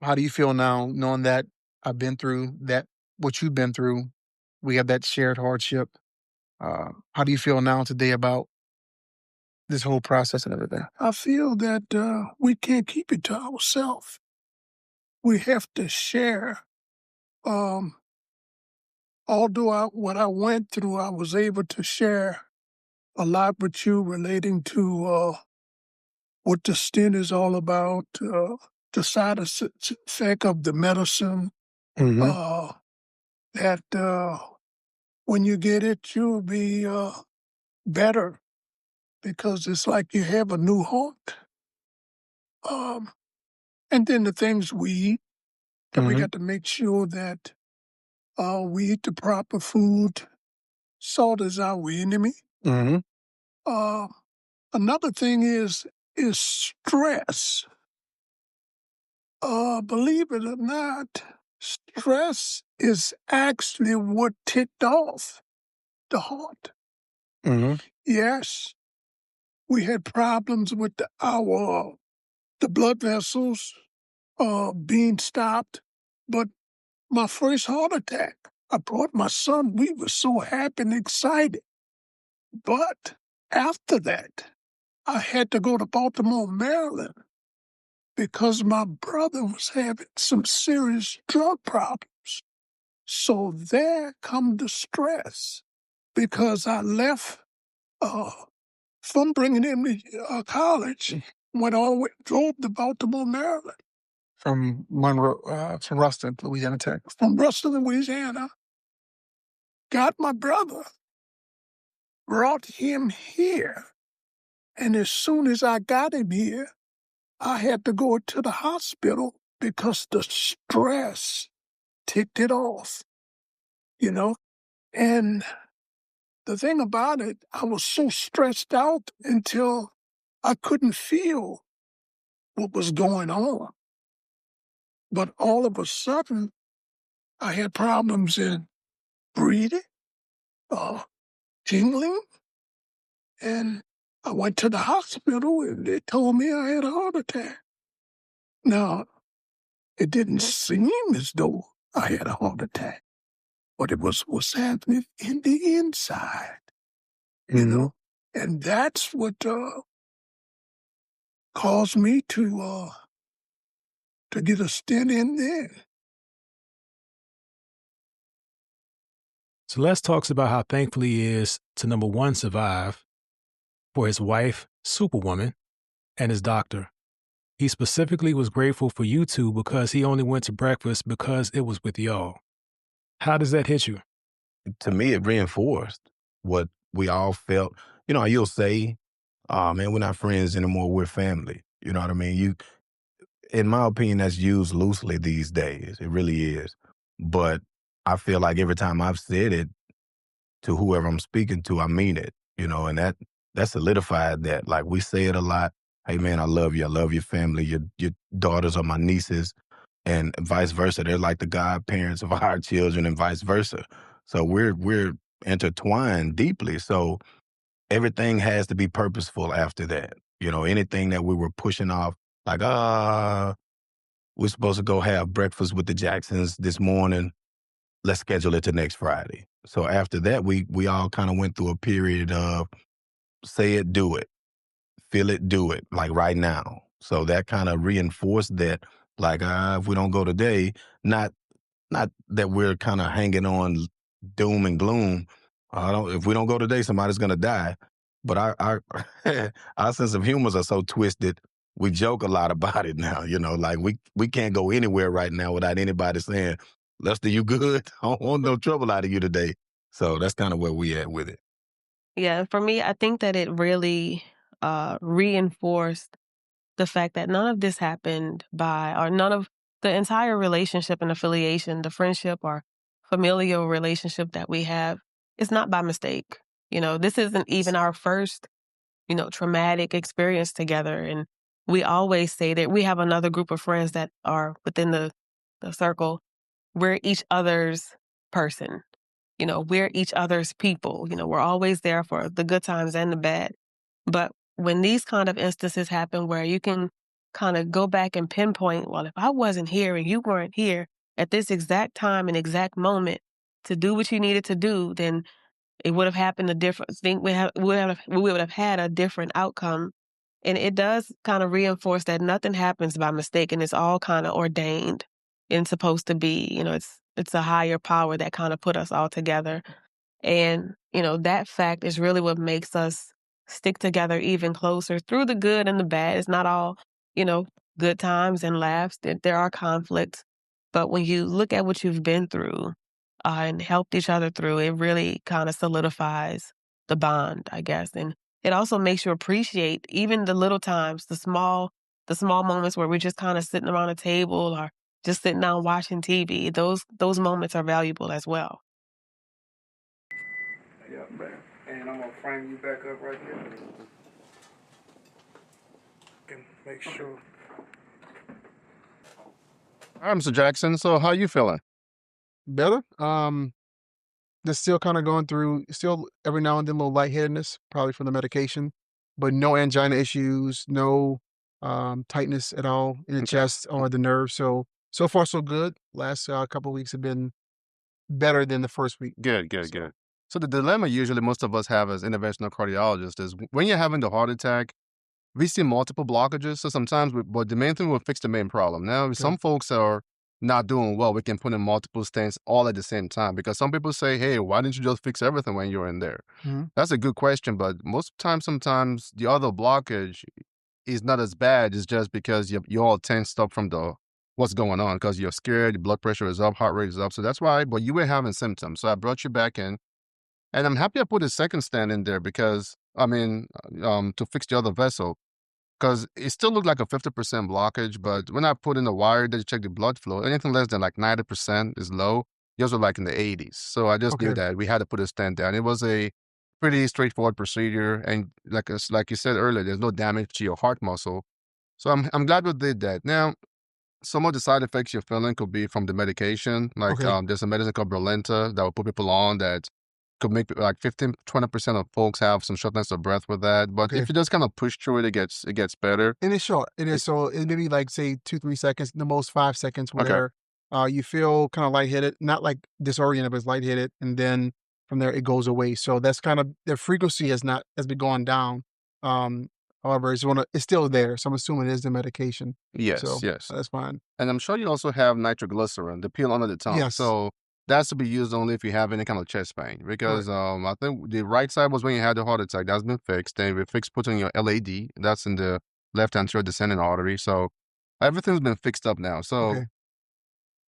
how do you feel now, knowing that I've been through that, what you've been through? We have that shared hardship. How do you feel now today about this whole process and everything? I feel that we can't keep it to ourselves. We have to share. Um, although what I went through, I was able to share a lot with you relating to what the stent is all about, the side effect of the medicine, Mm-hmm. that when you get it, you'll be better because it's like you have a new heart. Um, and then the things we eat, that we Mm-hmm. got to make sure that we eat the proper food. Salt is our enemy. Mm-hmm. Uh, Another thing is is stress. Believe it or not, stress is actually what ticked off the heart. Mm-hmm. Yes, we had problems with the blood vessels being stopped, but my first heart attack, I brought my son. We were so happy and excited. But after that, I had to go to Baltimore, Maryland, because my brother was having some serious drug problems. So there come the stress, because I left from bringing him to college, went all the way, drove to Baltimore, Maryland. From Monroe, from Ruston, Louisiana Tech. From Ruston, Louisiana, got my brother, brought him here. And as soon as I got him here, I had to go to the hospital because the stress ticked it off, you know? And the thing about it, I was so stressed out until I couldn't feel what was going on. But all of a sudden, I had problems in breathing, uh, tingling, and I went to the hospital and they told me I had a heart attack. Now, it didn't seem as though I had a heart attack, but it was what's happening in the inside, you Mm-hmm. know? And that's what caused me to get a stint in there. So Les talks about how thankful he is to number one, survive, for his wife, Superwoman, and his doctor. He specifically was grateful for you two because he only went to breakfast because it was with y'all. How does that hit you? To me, it reinforced what we all felt. You know, you'll say, "Oh man, we're not friends anymore. We're family." You know what I mean? In my opinion, that's used loosely these days. It really is. But I feel like every time I've said it to whoever I'm speaking to, I mean it. You know, and that solidified that. Like we say it a lot. Hey man, I love you. I love your family. Your daughters are my nieces, and vice versa. They're like the godparents of our children, and vice versa. So we're intertwined deeply. So everything has to be purposeful after that. You know, anything that we were pushing off, like we're supposed to go have breakfast with the Jacksons this morning. Let's schedule it to next Friday. So after that, we all kind of went through a period of say it, do it, feel it, do it, like right now. So that kind of reinforced that, like if we don't go today, not not that we're kind of hanging on doom and gloom. If we don't go today, somebody's gonna die. But our our sense of humors are so twisted. We joke a lot about it now. You know, like we can't go anywhere right now without anybody saying, "Lester, you good? I don't want no trouble out of you today." So that's kind of where we at with it. Yeah, for me, I think that it really reinforced the fact that none of this happened or none of the entire relationship and affiliation, the friendship or familial relationship that we have, is not by mistake. This isn't even our first, traumatic experience together. And we always say that we have another group of friends that are within the circle. We're each other's person. We're each other's people. We're always there for the good times and the bad. But when these kind of instances happen where you can kind of go back and pinpoint, well, if I wasn't here and you weren't here at this exact time and exact moment to do what you needed to do, then it would have happened a different thing. We would have had a different outcome. And it does kind of reinforce that nothing happens by mistake and it's all kind of ordained and supposed to be. It's a higher power that kind of put us all together. And, that fact is really what makes us stick together even closer through the good and the bad. It's not all, good times and laughs. There are conflicts. But when you look at what you've been through and helped each other through, it really kind of solidifies the bond, I guess. And it also makes you appreciate even the little times, the small moments where we're just kind of sitting around a table or just sitting down watching TV. Those moments are valuable as well. Yeah, man. And I'm gonna frame you back up right here. and make sure. All right, Mr. Jackson. So how you feeling? Better. Just still kind of going through, still every now and then a little lightheadedness, probably from the medication, but no angina issues, no tightness at all in the Okay. chest or the nerves. So far so good. Last couple of weeks have been better than the first week. Good. So So the dilemma usually most of us have as interventional cardiologists is when you're having the heart attack, we see multiple blockages. So sometimes, but the main thing will fix the main problem. Now, if some folks are not doing well, we can put in multiple stents all at the same time because some people say, hey, why didn't you just fix everything when you're in there? Mhm. That's a good question, but most times, sometimes the other blockage is not as bad. It's just because you're all tensed up from the what's going on because you're scared, your blood pressure is up, heart rate is up. So that's why, but you were having symptoms. So I brought you back in. And I'm happy I put a second stand in there because, to fix the other vessel, because it still looked like a 50% blockage. But when I put in the wire to check the blood flow, anything less than like 90% is low. Yours were like in the 80s. So I just knew Okay. that we had to put a stent down. It was a pretty straightforward procedure. And like you said earlier, there's no damage to your heart muscle. So I'm glad we did that. Now, some of the side effects you're feeling could be from the medication. Like Okay. there's a medicine called Brilinta that will put people on that could make like 15-20% of folks have some shortness of breath with that. But Okay. if you just kind of push through it, it gets better. And it's short. It is so it may be like say 2-3 seconds, the most 5 seconds Okay. where you feel kind of lightheaded, not like disoriented, but it's lightheaded, and then from there it goes away. So that's kind of the frequency has been going down. Um, however, it's still there. So I'm assuming it is the medication. Yes, So yes. that's fine. And I'm sure you also have nitroglycerin, the pill under the tongue. Yes. So that's to be used only if you have any kind of chest pain. Because Correct. I think the right side was when you had the heart attack. That's been fixed. Then we fixed putting your LAD. That's in the left anterior descending artery. So everything's been fixed up now. So Okay.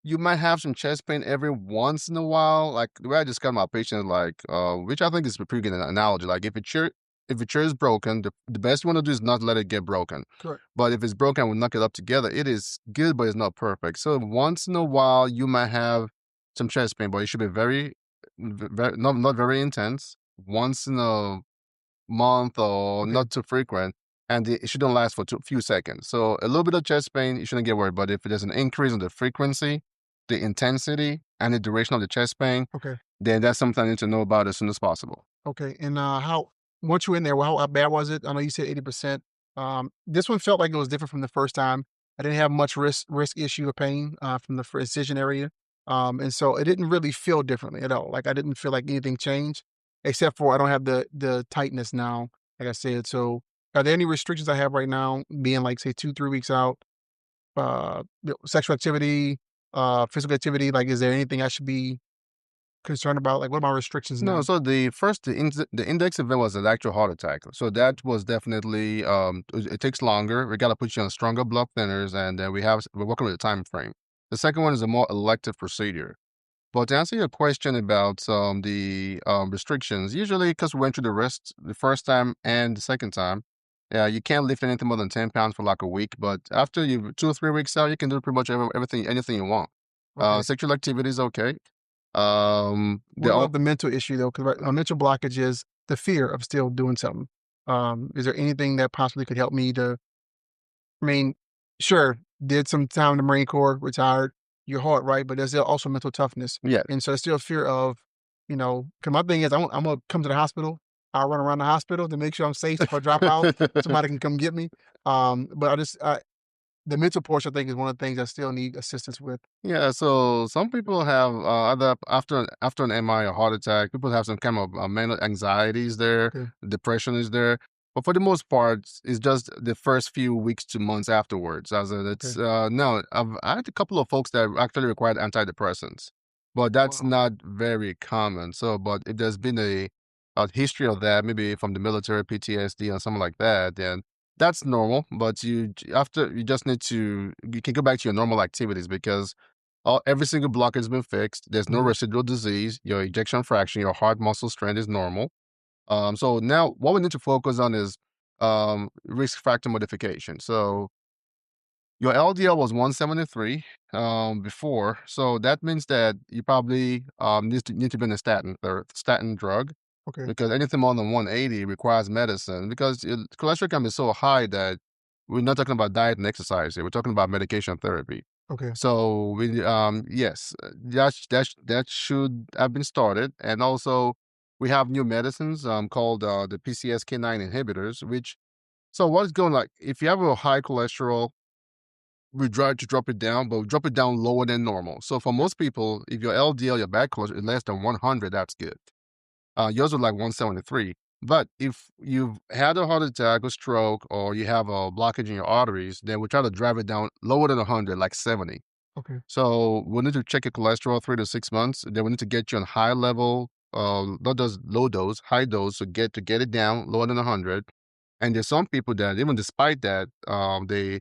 you might have some chest pain every once in a while. Like the way I describe my patient, like which I think is a pretty good analogy. Like if a chair is broken, the best you want to do is not let it get broken. Correct. But if it's broken, we knock it up together. It is good, but it's not perfect. So once in a while, you might have some chest pain, but it should be very not very intense. Once in a month or Okay. not too frequent, and it shouldn't last for few seconds. So a little bit of chest pain, you shouldn't get worried. But if there's an increase in the frequency, the intensity, and the duration of the chest pain, Okay. then that's something I need to know about as soon as possible. Okay. And how once you're in there, how bad was it? I know you said 80%. This one felt like it was different from the first time. I didn't have much risk issue or pain from the incision area. And so it didn't really feel differently at all. Like I didn't feel like anything changed, except for I don't have the tightness now, like I said. So are there any restrictions I have right now, being like say 2-3 weeks out? Sexual activity, physical activity, like is there anything I should be concerned about? Like what are my restrictions No, now? so the index event was an actual heart attack. So that was definitely it takes longer. We got to put you on stronger blood thinners, and then we're working with a time frame. The second one is a more elective procedure. But to answer your question about the restrictions, usually because we went through the first time and the second time, yeah, you can't lift anything more than 10 pounds for like a week. But after 2 or 3 weeks out, you can do pretty much everything, anything you want. Okay. Sexual activity is okay. What about the mental issue though? Because my mental blockage is the fear of still doing something. Is there anything that possibly could help me to? I mean, sure, did some time in the Marine Corps, retired. You're hard, right? But there's also mental toughness, Yeah. and so there's still fear of, because my thing is, I'm gonna come to the hospital. I'll run around the hospital to make sure I'm safe. If I drop out, somebody can come get me. But the mental portion, I think, is one of the things I still need assistance with. Yeah, so some people have either after an MI or heart attack, people have some kind of mental anxieties there, Okay. depression is there, but for the most part, it's just the first few weeks to months afterwards. As in, it's no, I had a couple of folks that actually required antidepressants, but that's Wow. not very common. So, but if there's been a history of that, maybe from the military, PTSD, or something like that, then that's normal, but you just need to you can go back to your normal activities because every single block has been fixed. There's no Mhm. residual disease. Your ejection fraction, your heart muscle strength is normal. So now what we need to focus on is risk factor modification. So your LDL was 173 before, so that means that you probably need to be on a statin drug Okay. because anything more than 180 requires medicine because cholesterol can be so high that We're not talking about diet and exercise here. We're talking about medication therapy. Okay. So we, yes, that should have been started, and also we have new medicines called the PCSK9 inhibitors. Which, so what's going like if you have a high cholesterol, we try to drop it down, but we drop it down lower than normal. So for most people, if your LDL, your bad cholesterol, is less than 100, that's good. Yours are like 173. But if you've had a heart attack or stroke, or you have a blockage in your arteries, then we try to drive it down lower than 100, like 70. Okay. So we need to check your cholesterol 3 to 6 months. Then we need to get you on high level, not just low dose, high dose, to get it down lower than 100. And there's some people that even despite that, they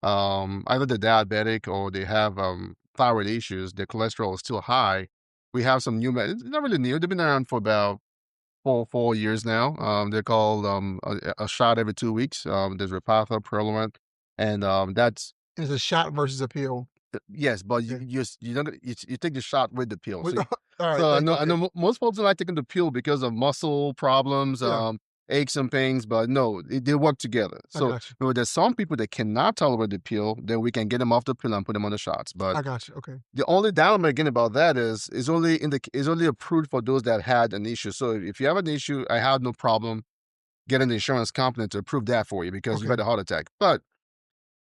either they're diabetic or they have thyroid issues. Their cholesterol is still high. We have some new it's not really new. They've been around for about 4 years now. They're called a shot every 2 weeks. There's Repatha, Preluent, and that's It's a shot versus a pill. yes, but Okay. you don't you take the shot with the pill. With- So, all right. so I thank you. know I know most folks don't like taking the pill because of muscle problems, Yeah. aches and pains, but no, they work together. I So got you. you know, there's some people that cannot tolerate the pill, then we can get them off the pill and put them on the shots. But I got you. Okay. the only downside again about that is only approved for those that had an issue. So if you have an issue, I have no problem getting the insurance company to approve that for you because you've Okay. had a heart attack. But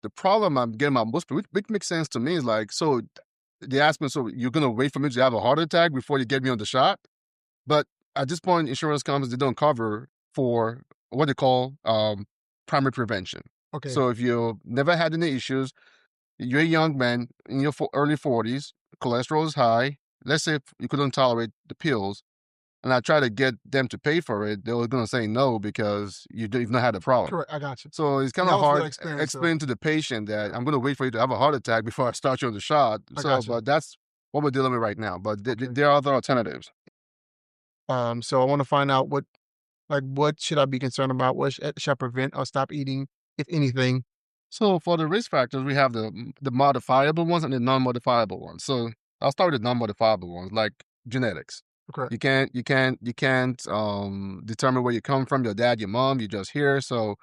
the problem I'm getting about most people, which makes sense to me, is like, so they ask me, so you're gonna wait for me to have a heart attack before you get me on the shot? But at this point, insurance companies, they don't cover for what they call primary prevention. Okay. So if you've never had any issues, you're a young man in your early 40s, cholesterol is high. Let's say if you couldn't tolerate the pills, and I try to get them to pay for it, they were going to say no because you've not had a problem. Correct. I got you. So it's kind That of was what I hard experienced, explain to the patient that I'm going to wait for you to have a heart attack before I start you on the shot. I So, gotcha. but that's what we're dealing with right now. But Okay. there are other alternatives. So I want to find out what should I be concerned about? What should I prevent or stop eating, if anything? So for the risk factors, we have the modifiable ones and the non-modifiable ones. So I'll start with the non-modifiable ones, like genetics. Correct. You can't determine where you come from, your dad, your mom, you just here. So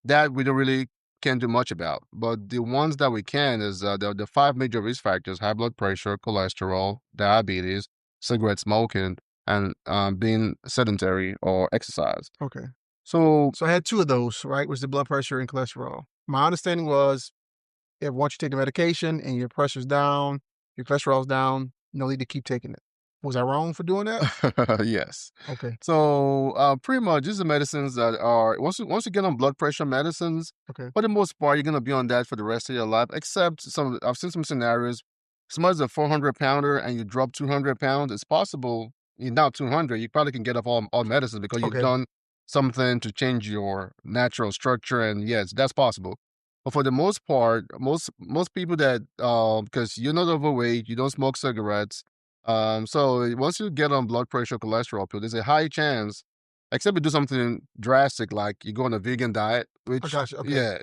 that we don't really can't do much about. But the ones that we can is the 5 major risk factors: high blood pressure, cholesterol, diabetes, cigarette smoking, and being sedentary or exercise. Okay. So So I had 2 of those, right? Was the blood pressure and cholesterol. My understanding was if once you take the medication and your pressure's down, your cholesterol's down, no need to keep taking it. Was I wrong for doing that? yes. Okay. So pretty much these are medicines that are once you get on blood pressure medicines, Okay. for the most part, you're gonna be on that for the rest of your life. Except I've seen some scenarios. Somebody's a 400-pounder and you drop 200 pounds. It's possible you're now 200. You probably can get off all medicines because you've Okay. done something to change your natural structure, and yes, that's possible. But for the most part, most people that because you're not overweight, you don't smoke cigarettes. So once you get on blood pressure, cholesterol pill, there's a high chance, except you do something drastic like you go on a vegan diet, I which gotcha. Okay. yeah,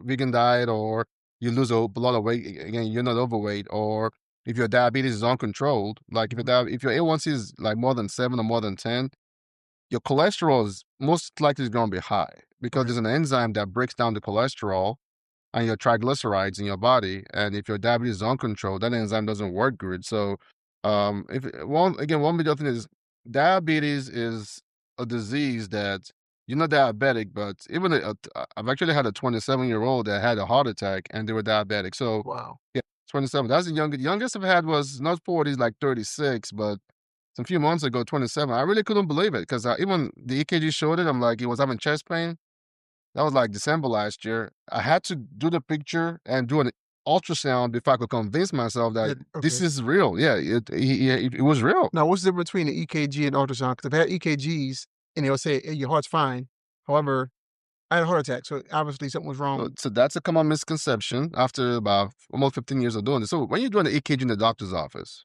vegan diet, or you lose a lot of weight. Again, you're not overweight, or if your diabetes is uncontrolled, like if your A1C is like more than 7 or more than 10, your cholesterol is most likely going to be high because Right. there's an enzyme that breaks down the cholesterol and your triglycerides in your body. And if your diabetes is uncontrolled, that enzyme doesn't work good. So, if one major thing is diabetes is a disease that you're not diabetic, but even I've actually had a 27-year-old that had a heart attack and they were diabetic. So, Wow. yeah, 27. That's the youngest I've had was not 40s, like 36, but a few months ago, 27. I really couldn't believe it because even the EKG showed it. I'm like, he was having chest pain. That was like December last year. I had to do the picture and do an ultrasound before I could convince myself that this Okay. is real. Yeah, it was real. Now, what's the difference between the EKG and ultrasound? Because I've had EKGs and they'll say, "Hey, your heart's fine." However, I had a heart attack, so obviously something was So, wrong. so that's a common misconception after about almost 15 years of doing this. So when you're doing the EKG in the doctor's office,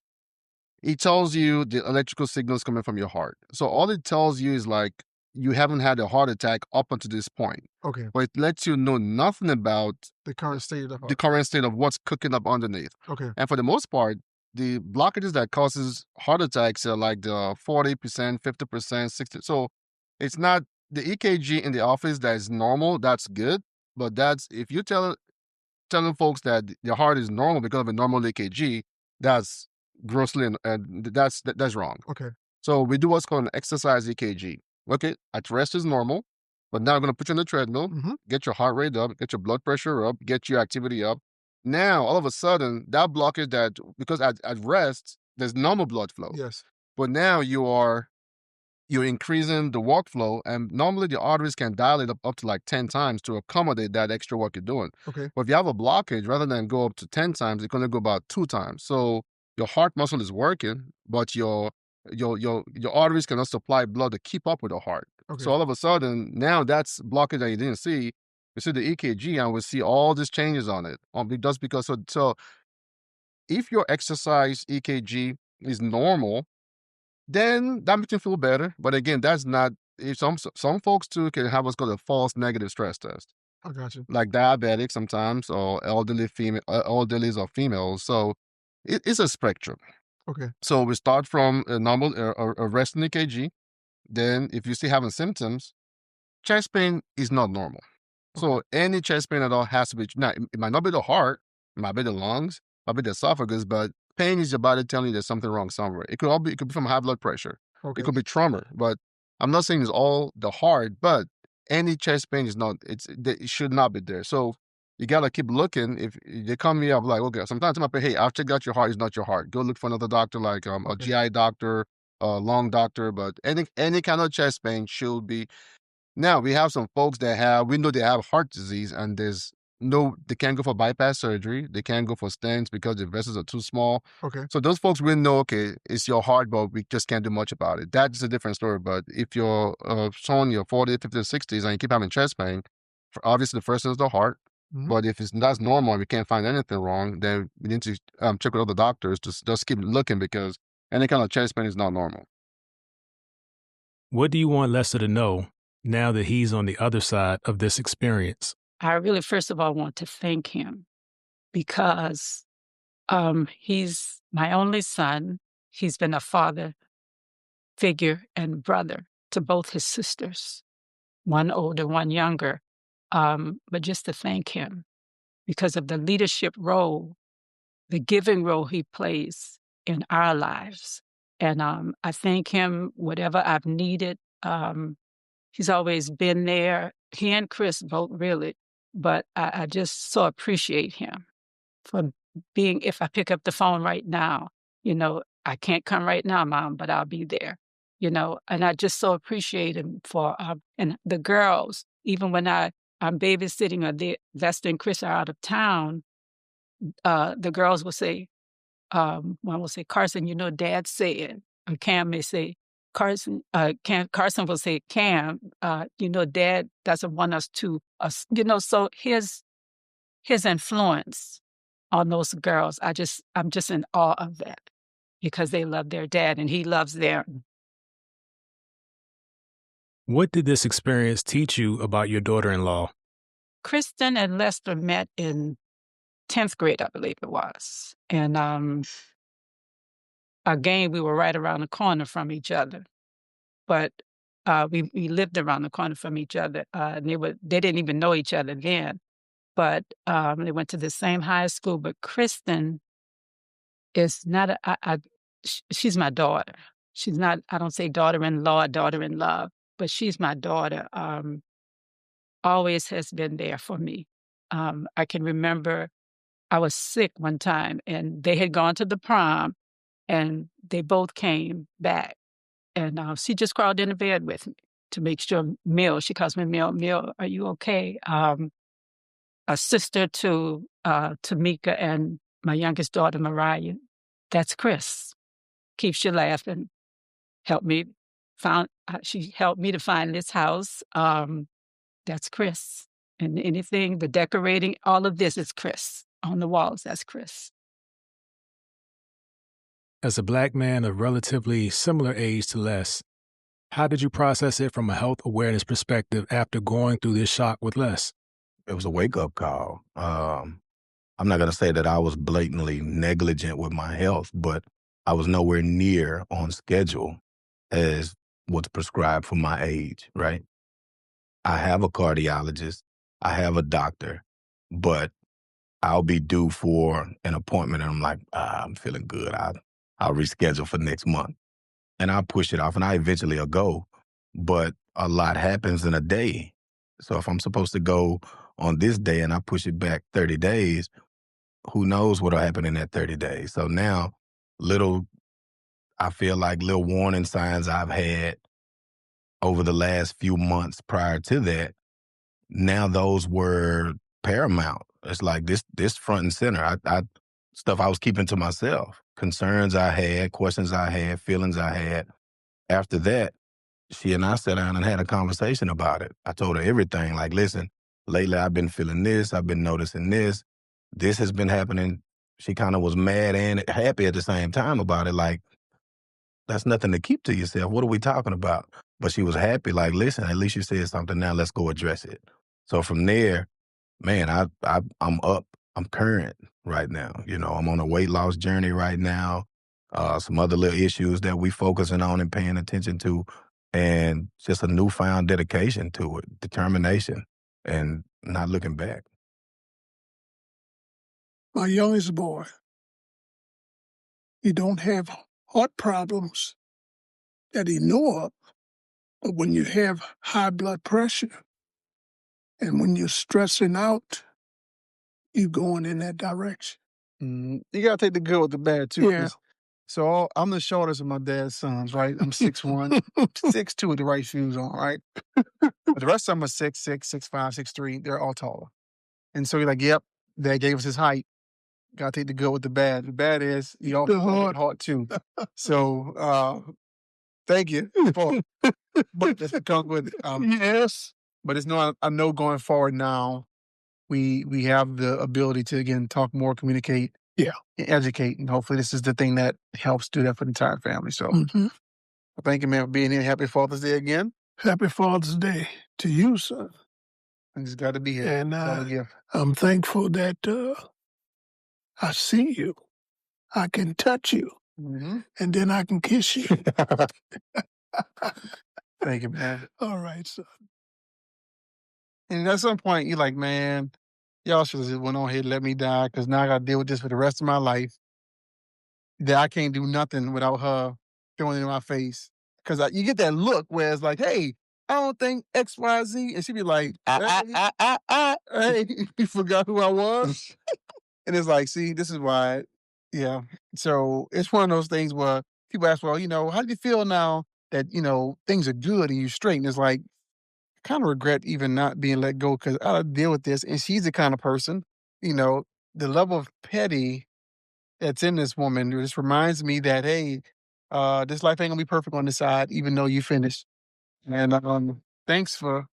it tells you the electrical signals coming from your heart. So all it tells you is like you haven't had a heart attack up until this point. Okay. But it lets you know nothing about The current state of the the heart. current state of what's cooking up underneath. Okay. And for the most part, the blockages that causes heart attacks are like the 40%, 50%, 60. So it's not the EKG in the office that is normal. That's good. But that's if you telling folks that their heart is normal because of a normal EKG, that's grossly and that's wrong. Okay. So we do what's called an exercise EKG. Okay, at rest is normal, but now we're going to put you on the treadmill, get your heart rate up, get your blood pressure up, get your activity up. Now, all of a sudden, that blockage that, because at rest, there's normal blood flow. Yes. But now you're increasing the workflow, and normally the arteries can dilate up to like 10 times to accommodate that extra work you're doing. Okay. But if you have a blockage, rather than go up to 10 times, it's going to go about 2 times. So your heart muscle is working, but your arteries cannot supply blood to keep up with the heart. Okay. So all of a sudden, now that's blockage that you didn't see. You see the EKG, and we see all these changes on it. Just because so if your exercise EKG is normal, then that makes you feel better. But again, that's not. If some folks too can have what's called a false negative stress test, I got you. like diabetics sometimes, or elderlies or females. So it's a spectrum. Okay. So we start from a normal a resting EKG. Then, if you still having symptoms, chest pain is not normal. So any chest pain at all has to be. Now, it might not be the heart, it might be the lungs, it might be the esophagus, but pain is your body telling you there's something wrong somewhere. It could be from high blood pressure. Okay. It could be trauma. But I'm not saying it's all the heart, but any chest pain is not. It should not be there. So you gotta keep looking. If they come here, I'm like, okay. Sometimes I might say, hey, I've checked out your heart. It's not your heart. Go look for another doctor, like a GI doctor, a lung doctor. But any kind of chest pain should be. Now we have some folks we know they have heart disease, and they can't go for bypass surgery. They can't go for stents because the vessels are too small. Okay. So those folks will know, okay, it's your heart, but we just can't do much about it. That's a different story. But if you're someone in your 40s, 50s, 60s, and you keep having chest pain, obviously the first thing is the heart. But if that's normal and we can't find anything wrong, then we need to check with other doctors to just keep looking, because any kind of chest pain is not normal. What do you want Lester to know now that he's on the other side of this experience? I really, first of all, want to thank him because he's my only son. He's been a father figure and brother to both his sisters, one older, one younger. But just to thank him because of the leadership role, the giving role he plays in our lives. And I thank him, whatever I've needed. He's always been there. He and Chris both really, but I just so appreciate him for being, if I pick up the phone right now, I can't come right now, Mom, but I'll be there, and I just so appreciate him for, and the girls, even when I'm babysitting or Lester and Chris are out of town, the girls will say, one will say, Carson, Dad said, or Cam may say, Carson will say, Cam, Dad doesn't want us to, so his influence on those girls, I'm just in awe of that because they love their dad and he loves them. What did this experience teach you about your daughter-in-law? Kristen and Lester met in 10th grade, I believe it was. And again, we were right around the corner from each other. But we lived around the corner from each other. And they didn't even know each other then. But they went to the same high school. But Kristen is not, she's my daughter. She's not, I don't say daughter-in-law, daughter-in-love, but she's my daughter. Always has been there for me. I can remember I was sick one time and they had gone to the prom and they both came back. And she just crawled into bed with me to make sure she calls me Mill, are you okay? A sister to Tamika and my youngest daughter, Mariah. That's Chris. Keeps you laughing. She helped me to find this house. That's Chris. And anything, the decorating, all of this is Chris. On the walls, that's Chris. As a Black man of relatively similar age to Les, how did you process it from a health awareness perspective after going through this shock with Les? It was a wake-up call. I'm not going to say that I was blatantly negligent with my health, but I was nowhere near on schedule as what's prescribed for my age, right? I have a cardiologist. I have a doctor, but I'll be due for an appointment, and I'm like, I'm feeling good. I'll reschedule for next month, and I'll push it off, and I eventually will go. But a lot happens in a day. So if I'm supposed to go on this day and I push it back 30 days, who knows what'll happen in that 30 days. So now I feel like little warning signs I've had over the last few months prior to that, now those were paramount. It's like this front and center. I stuff I was keeping to myself, concerns I had, questions I had, feelings I had. After that, she and I sat down and had a conversation about it. I told her everything. Like, listen, lately I've been feeling this. I've been noticing this. This has been happening. She kind of was mad and happy at the same time about it. Like, that's nothing to keep to yourself. What are we talking about? But she was happy. Like, listen, at least you said something. Now let's go address it. So from there, man, I'm up. I'm current right now. You know, I'm on a weight loss journey right now. Some other little issues that we focusing on and paying attention to, and just a newfound dedication to it, determination, and not looking back. My youngest boy, he don't have heart problems that he know of, but when you have high blood pressure and when you're stressing out, you're going in that direction. You gotta take the good with the bad too. Yeah. So I'm the shortest of my dad's sons, right? I'm 6'1", 6'2" with the right shoes on, right? But the rest of them are 6'6", 6'5", 6'3". They're all taller. And so you're like, yep, dad gave us his height. Gotta take the good with the bad. The bad is you also got hard too. So thank you for but that's what comes with it. Yes. But it's no, I know going forward now, we have the ability to again talk more, communicate, Yeah. and educate, and hopefully this is the thing that helps do that for the entire family. So thank you, man, for being here. Happy Father's Day again. Happy Father's Day to you, son. I just got to be here. And It's all a gift. I'm thankful that I see you. I can touch you. And then I can kiss you. Thank you, man. All right, son. And at some point, you're like, man, y'all should have just went on here and let me die, because now I got to deal with this for the rest of my life. That I can't do nothing without her throwing it in my face. Because you get that look where it's like, hey, I don't think X, Y, Z. And she'd be like, hey, you forgot who I was? And it's like, see, this is why, yeah. So it's one of those things where people ask, well, how do you feel now that, things are good and you're straight? And it's like, I kind of regret even not being let go, because I gotta deal with this. And she's the kind of person, the level of petty that's in this woman just reminds me that, hey, this life ain't gonna be perfect on this side, even though you finished. And thanks for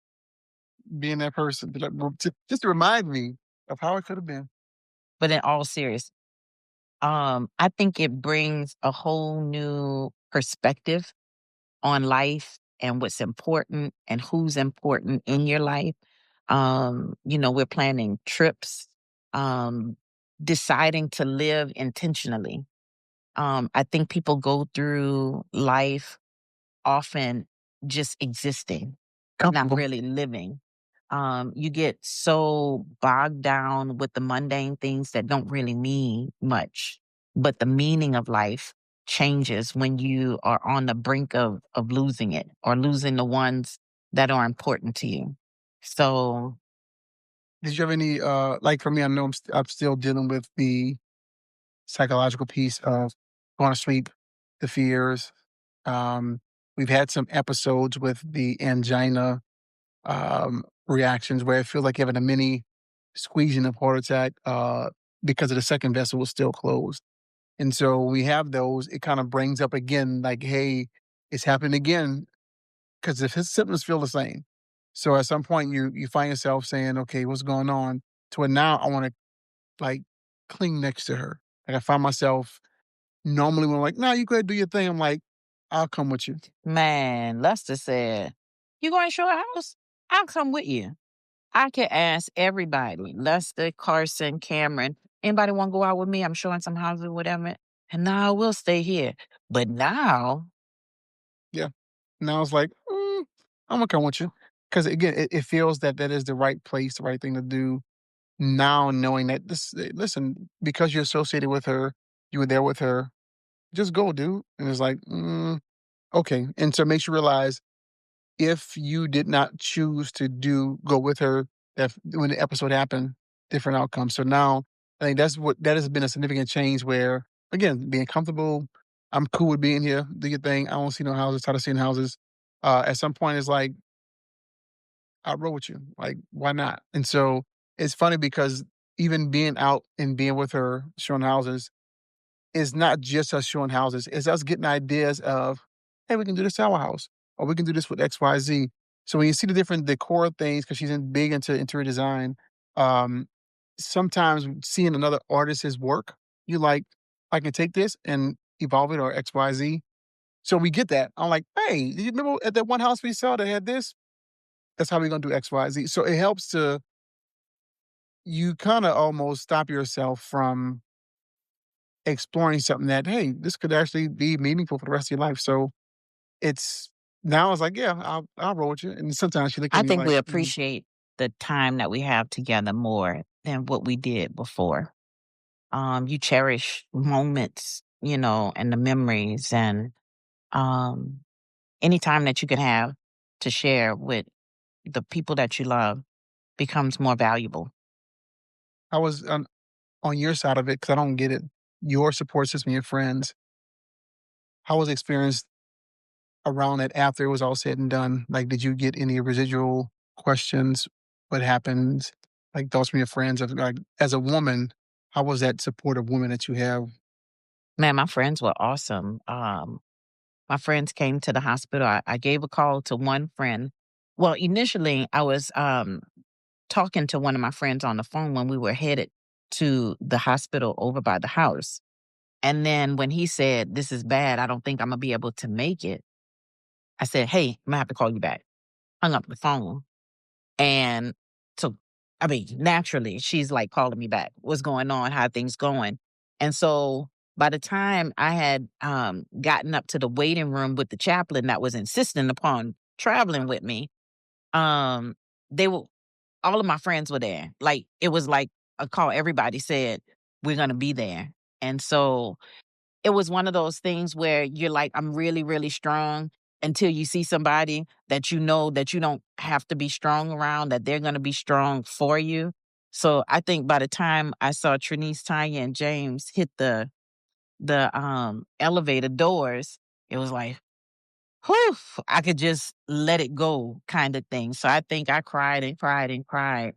being that person just to remind me of how it could have been. But in all seriousness, I think it brings a whole new perspective on life and what's important and who's important in your life. We're planning trips, deciding to live intentionally. I think people go through life often just existing, not really living. You get so bogged down with the mundane things that don't really mean much. But the meaning of life changes when you are on the brink of losing it or losing the ones that are important to you. So Did you have any, like for me, I know I'm still dealing with the psychological piece of going to sleep, the fears. We've had some episodes with the angina reactions where it feels like you're having a mini squeezing of heart attack because of the second vessel was still closed. And so we have those, it kind of brings up again, like, hey, it's happening again, because if his symptoms feel the same. So at some point you find yourself saying, okay, what's going on? To where now I want to like cling next to her. Like I find myself normally when I'm like, nah, you go ahead do your thing. I'm like, I'll come with you. man, Lester said, "You going to show a house? I'll come with you." I can ask everybody, Lester, Carson, Cameron, anybody want to go out with me? I'm showing some houses or whatever. And now we'll stay here. But now, Yeah. Now it's like, I'm gonna come with you. because again, it feels that that is the right place, the right thing to do. Now knowing that listen, because you're associated with her, you were there with her, just go, dude. And it's like, okay. And so it makes you realize if you did not choose to go with her, if when the episode happened, different outcomes. So now I think that has been a significant change where, again, being comfortable, I'm cool with being here, do your thing. I don't see no houses, try to see in houses. At some point it's like, I'll roll with you. Like, why not? And so it's funny because even being out and being with her, showing houses, is not just us showing houses. It's us getting ideas of, hey, we can do this to our house, or we can do this with X, Y, Z. So when you see the different decor things, because big into interior design, um, sometimes seeing another artist's work, you like, I can take this and evolve it or X, Y, Z. So we get that. I'm like, hey, do you remember at that one house we saw that had this? That's how we're gonna do X, Y, Z. So it helps to you kind of almost stop yourself from exploring something that, hey, this could actually be meaningful for the rest of your life. So it's now it's like, yeah, I'll roll with you. And sometimes you look at I me think like, we appreciate the time that we have together more than what we did before. You cherish moments, and the memories and um, any time that you can have to share with the people that you love becomes more valuable. I was on your side of it because I don't get it. Your support system, your friends. How was the experience around it after it was all said and done? Like, did you get any residual questions? What happens? Like thoughts from your friends of like, as a woman, how was that supportive woman that you have? Man, my friends were awesome. My friends came to the hospital. I gave a call to one friend. Well, initially, I was talking to one of my friends on the phone when we were headed to the hospital over by the house. And then when he said, "This is bad, I don't think I'm going to be able to make it," I said, "Hey, I'm going to have to call you back." Hung up the phone. And so, I mean, naturally, she's like calling me back. What's going on? How are things going? And so by the time I had gotten up to the waiting room with the chaplain that was insisting upon traveling with me, um, they were all of my friends were there. Like it was like a call. Everybody said, "We're gonna be there." And so it was one of those things where you're like, I'm really, really strong until you see somebody that you know that you don't have to be strong around, that they're going to be strong for you. So I think by the time I saw Trinice, Tanya, and James hit the elevator doors, it was like, whew, I could just let it go kind of thing. So I think I cried and cried and cried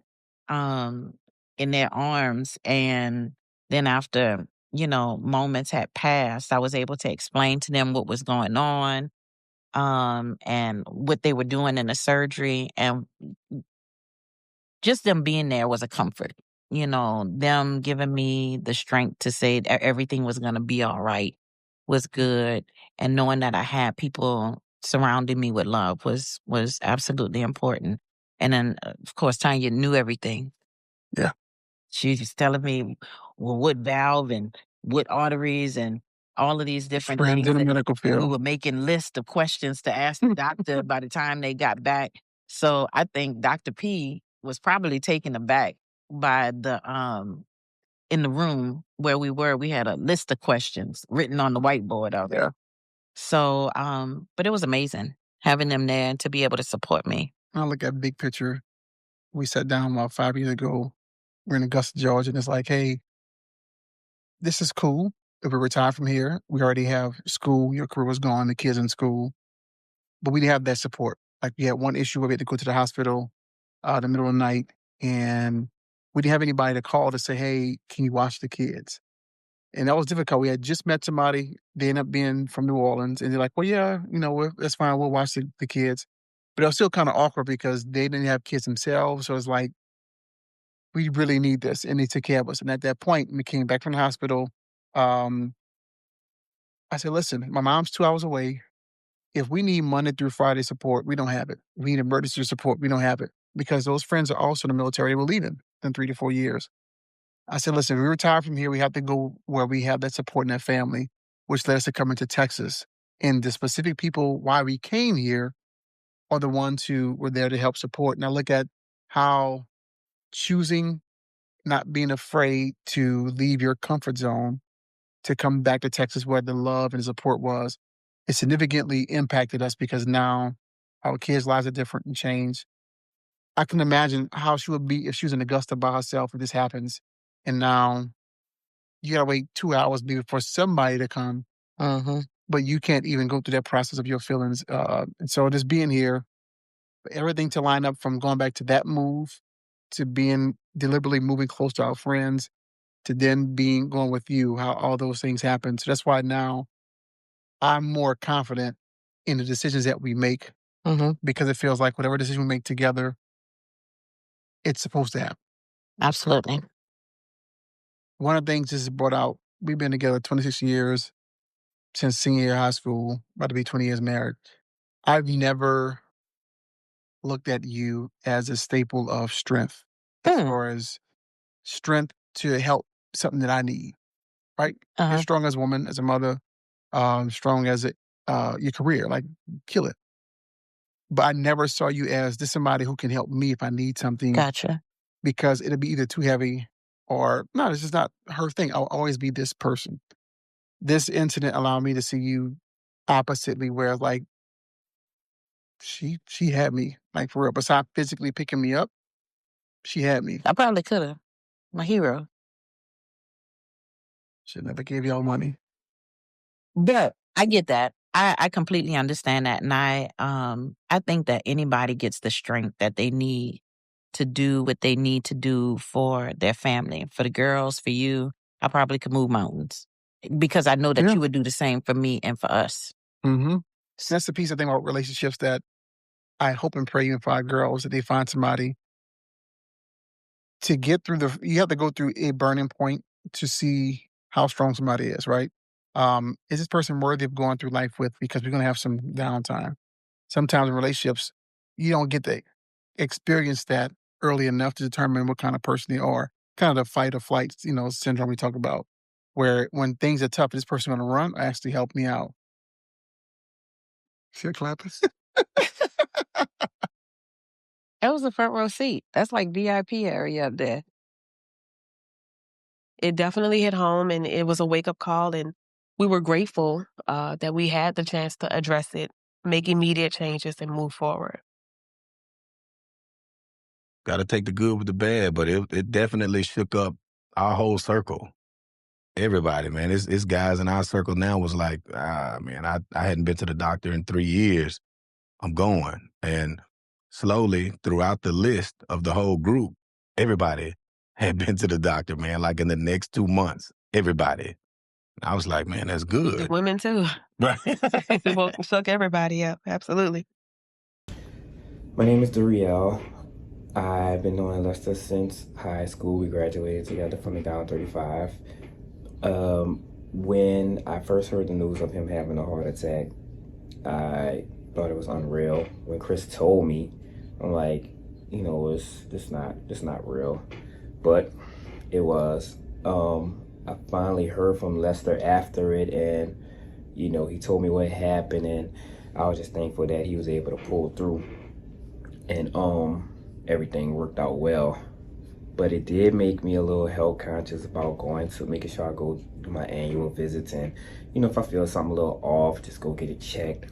um, in their arms. And then after, moments had passed, I was able to explain to them what was going on and what they were doing in the surgery. And just them being there was a comfort. Them giving me the strength to say that everything was going to be all right was good. And knowing that I had people surrounding me with love was absolutely important. And then, of course, Tanya knew everything. Yeah. She was telling me what valve and what arteries and all of these different Friends things. in the medical And we field. were making lists of questions to ask the doctor by the time they got back. So I think Dr. P was probably taken aback by in the room where we were. We had a list of questions written on the whiteboard already. Yeah. So, but it was amazing having them there and to be able to support me. I look at big picture. We sat down about 5 years ago. We're in Augusta, Georgia, and it's like, hey, this is cool. If we retire from here, we already have school. Your career was gone. The kids in school. But we didn't have that support. Like we had one issue where we had to go to the hospital in the middle of the night, and we didn't have anybody to call to say, "Hey, can you watch the kids?" And that was difficult. We had just met somebody. They ended up being from New Orleans, and they're like, "Well, yeah, that's fine. We'll watch the kids." But it was still kind of awkward because they didn't have kids themselves. So it's like, we really need this, and they took care of us. And at that point, we came back from the hospital. Um, I said, "Listen, my mom's 2 hours away. If we need Monday through Friday support, we don't have it. We need emergency support, we don't have it." Because those friends are also in the military, they were leaving in 3 to 4 years. I said, "Listen, if we retire from here, we have to go where we have that support in that family," which led us to come into Texas. And the specific people why we came here are the ones who were there to help support. And I look at how choosing, not being afraid to leave your comfort zone to come back to Texas where the love and support was, it significantly impacted us because now our kids' lives are different and changed. I can imagine how she would be if she was in Augusta by herself if this happens. And now you gotta wait 2 hours maybe for somebody to come, but you can't even go through that process of your feelings. And so just being here, for everything to line up from going back to that move to being deliberately moving close to our friends to then being going with you, how all those things happen. So that's why now I'm more confident in the decisions that we make because it feels like whatever decision we make together, it's supposed to happen. Absolutely. One of the things this has brought out, we've been together 26 years since senior year of high school, about to be 20 years married. I've never looked at you as a staple of strength as far as strength to help something that I need, right? You're strong as a woman, as a mother, strong as your career, like kill it. But I never saw you as this somebody who can help me if I need something Gotcha. because it'll be either too heavy or no, this is not her thing. I'll always be this person. This incident allowed me to see you oppositely, where like she had me, like for real. Besides physically picking me up, she had me. I probably could have. My hero. She never gave y'all money. But I get that. I completely understand that. And I think that anybody gets the strength that they need to do what they need to do for their family. For the girls, for you, I probably could move mountains because I know that Yeah. you would do the same for me and for us. So that's the piece I think about relationships that I hope and pray even for our girls that they find somebody to get through you have to go through a burning point to see how strong somebody is, right? Is this person worthy of going through life with? Because we're going to have some downtime. Sometimes in relationships, you don't get to experience that early enough to determine what kind of person they are. Kind of the fight or flight, syndrome we talk about, where when things are tough, this person going to run or actually help me out? See it clapping? That was a front row seat. That's like VIP area up there. It definitely hit home, and it was a wake-up call, and we were grateful that we had the chance to address it, make immediate changes, and move forward. Got to take the good with the bad, but it definitely shook up our whole circle. Everybody, man. It's guys in our circle now was like, man, I hadn't been to the doctor in 3 years. I'm going. And slowly throughout the list of the whole group, everybody had been to the doctor, man, like in the next 2 months. Everybody. I was like, man, that's The good. women too. Right. It shook everybody up. Absolutely. My name is Duriel. I've been knowing Lester since high school. We graduated together from the Down 35. When I first heard the news of him having a heart attack, I thought it was unreal. When Chris told me, I'm like, it's not real. But it was. I finally heard from Lester after it, and he told me what happened, and I was just thankful that he was able to pull through, and everything worked out well. But it did make me a little health conscious about making sure I go do my annual visits, and if I feel something a little off, just go get it checked,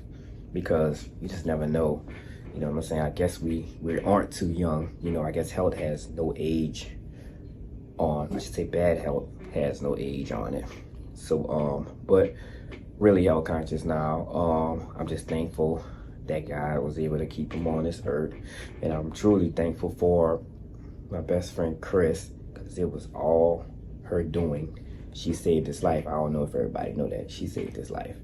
because you just never know. You know what I'm saying? I guess we aren't too young. I guess health has no age I should say bad health has no age on it. So, but really health conscious now. I'm just thankful that God was able to keep him on this earth. And I'm truly thankful for my best friend, Chris, because it was all her doing. She saved his life. I don't know if everybody know that. She saved his life.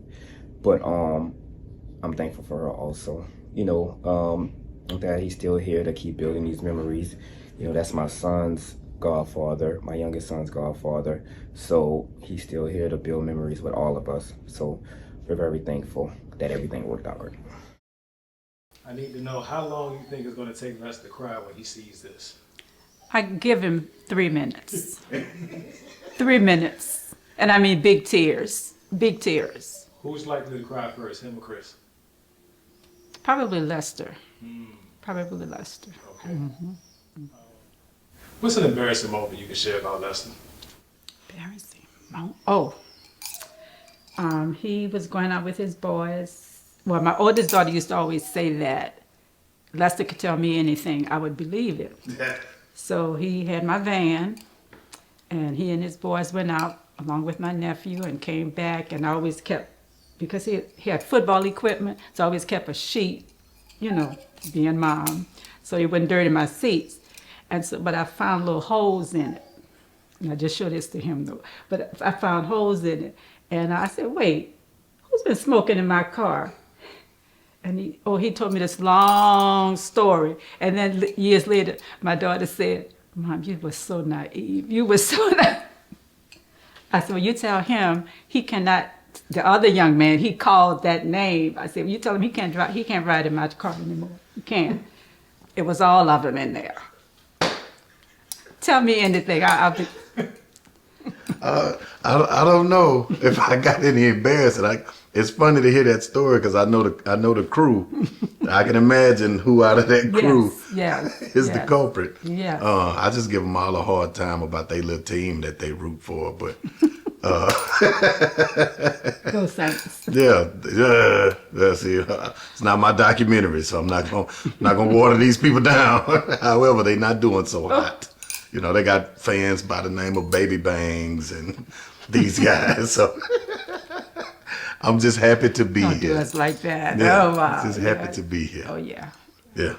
But I'm thankful for her also. That he's still here to keep building these memories. That's my son's godfather, my youngest son's godfather. So he's still here to build memories with all of us. So we're very thankful that everything worked out right. I need to know how long you think it's going to take Russ to cry when he sees this. I give him 3 minutes. 3 minutes. And I mean big tears. Big tears. Who's likely to cry first, him or Chris? Probably Lester. Probably Lester. Okay. What's an embarrassing moment you can share about Lester? Embarrassing. Oh, he was going out with his boys. Well, my oldest daughter used to always say that Lester could tell me anything, I would believe it. So he had my van, and he and his boys went out along with my nephew and came back, and I always kept, because he had football equipment, so I always kept a sheet, you know, being mom, so he wouldn't dirty my seats. And so, but I found little holes in it. And I just showed this to him though. But I found holes in it. And I said, wait, who's been smoking in my car? And he told me this long story. And then years later, my daughter said, Mom, you were so naive. You were so naive. I said, well, you tell him he cannot, the other young man, he called that name. I said, well, you tell him he can't ride in my car anymore. He can't. It was all of them in there. Tell me anything. I'll be... I don't know if I got any embarrassing. It's funny to hear that story because I know the crew. I can imagine who out of that crew is the culprit. Yes. I just give them all a hard time about their little team that they root for, but Go Saints. yeah. See, it's not my documentary, so I'm not gonna water these people down. However, they're not doing so hot. You know, they got fans by the name of Baby Bangs and these guys. So I'm just happy to be here. Don't do us like that. Yeah, Oh, wow. just happy to be here. Oh, yeah. Yeah.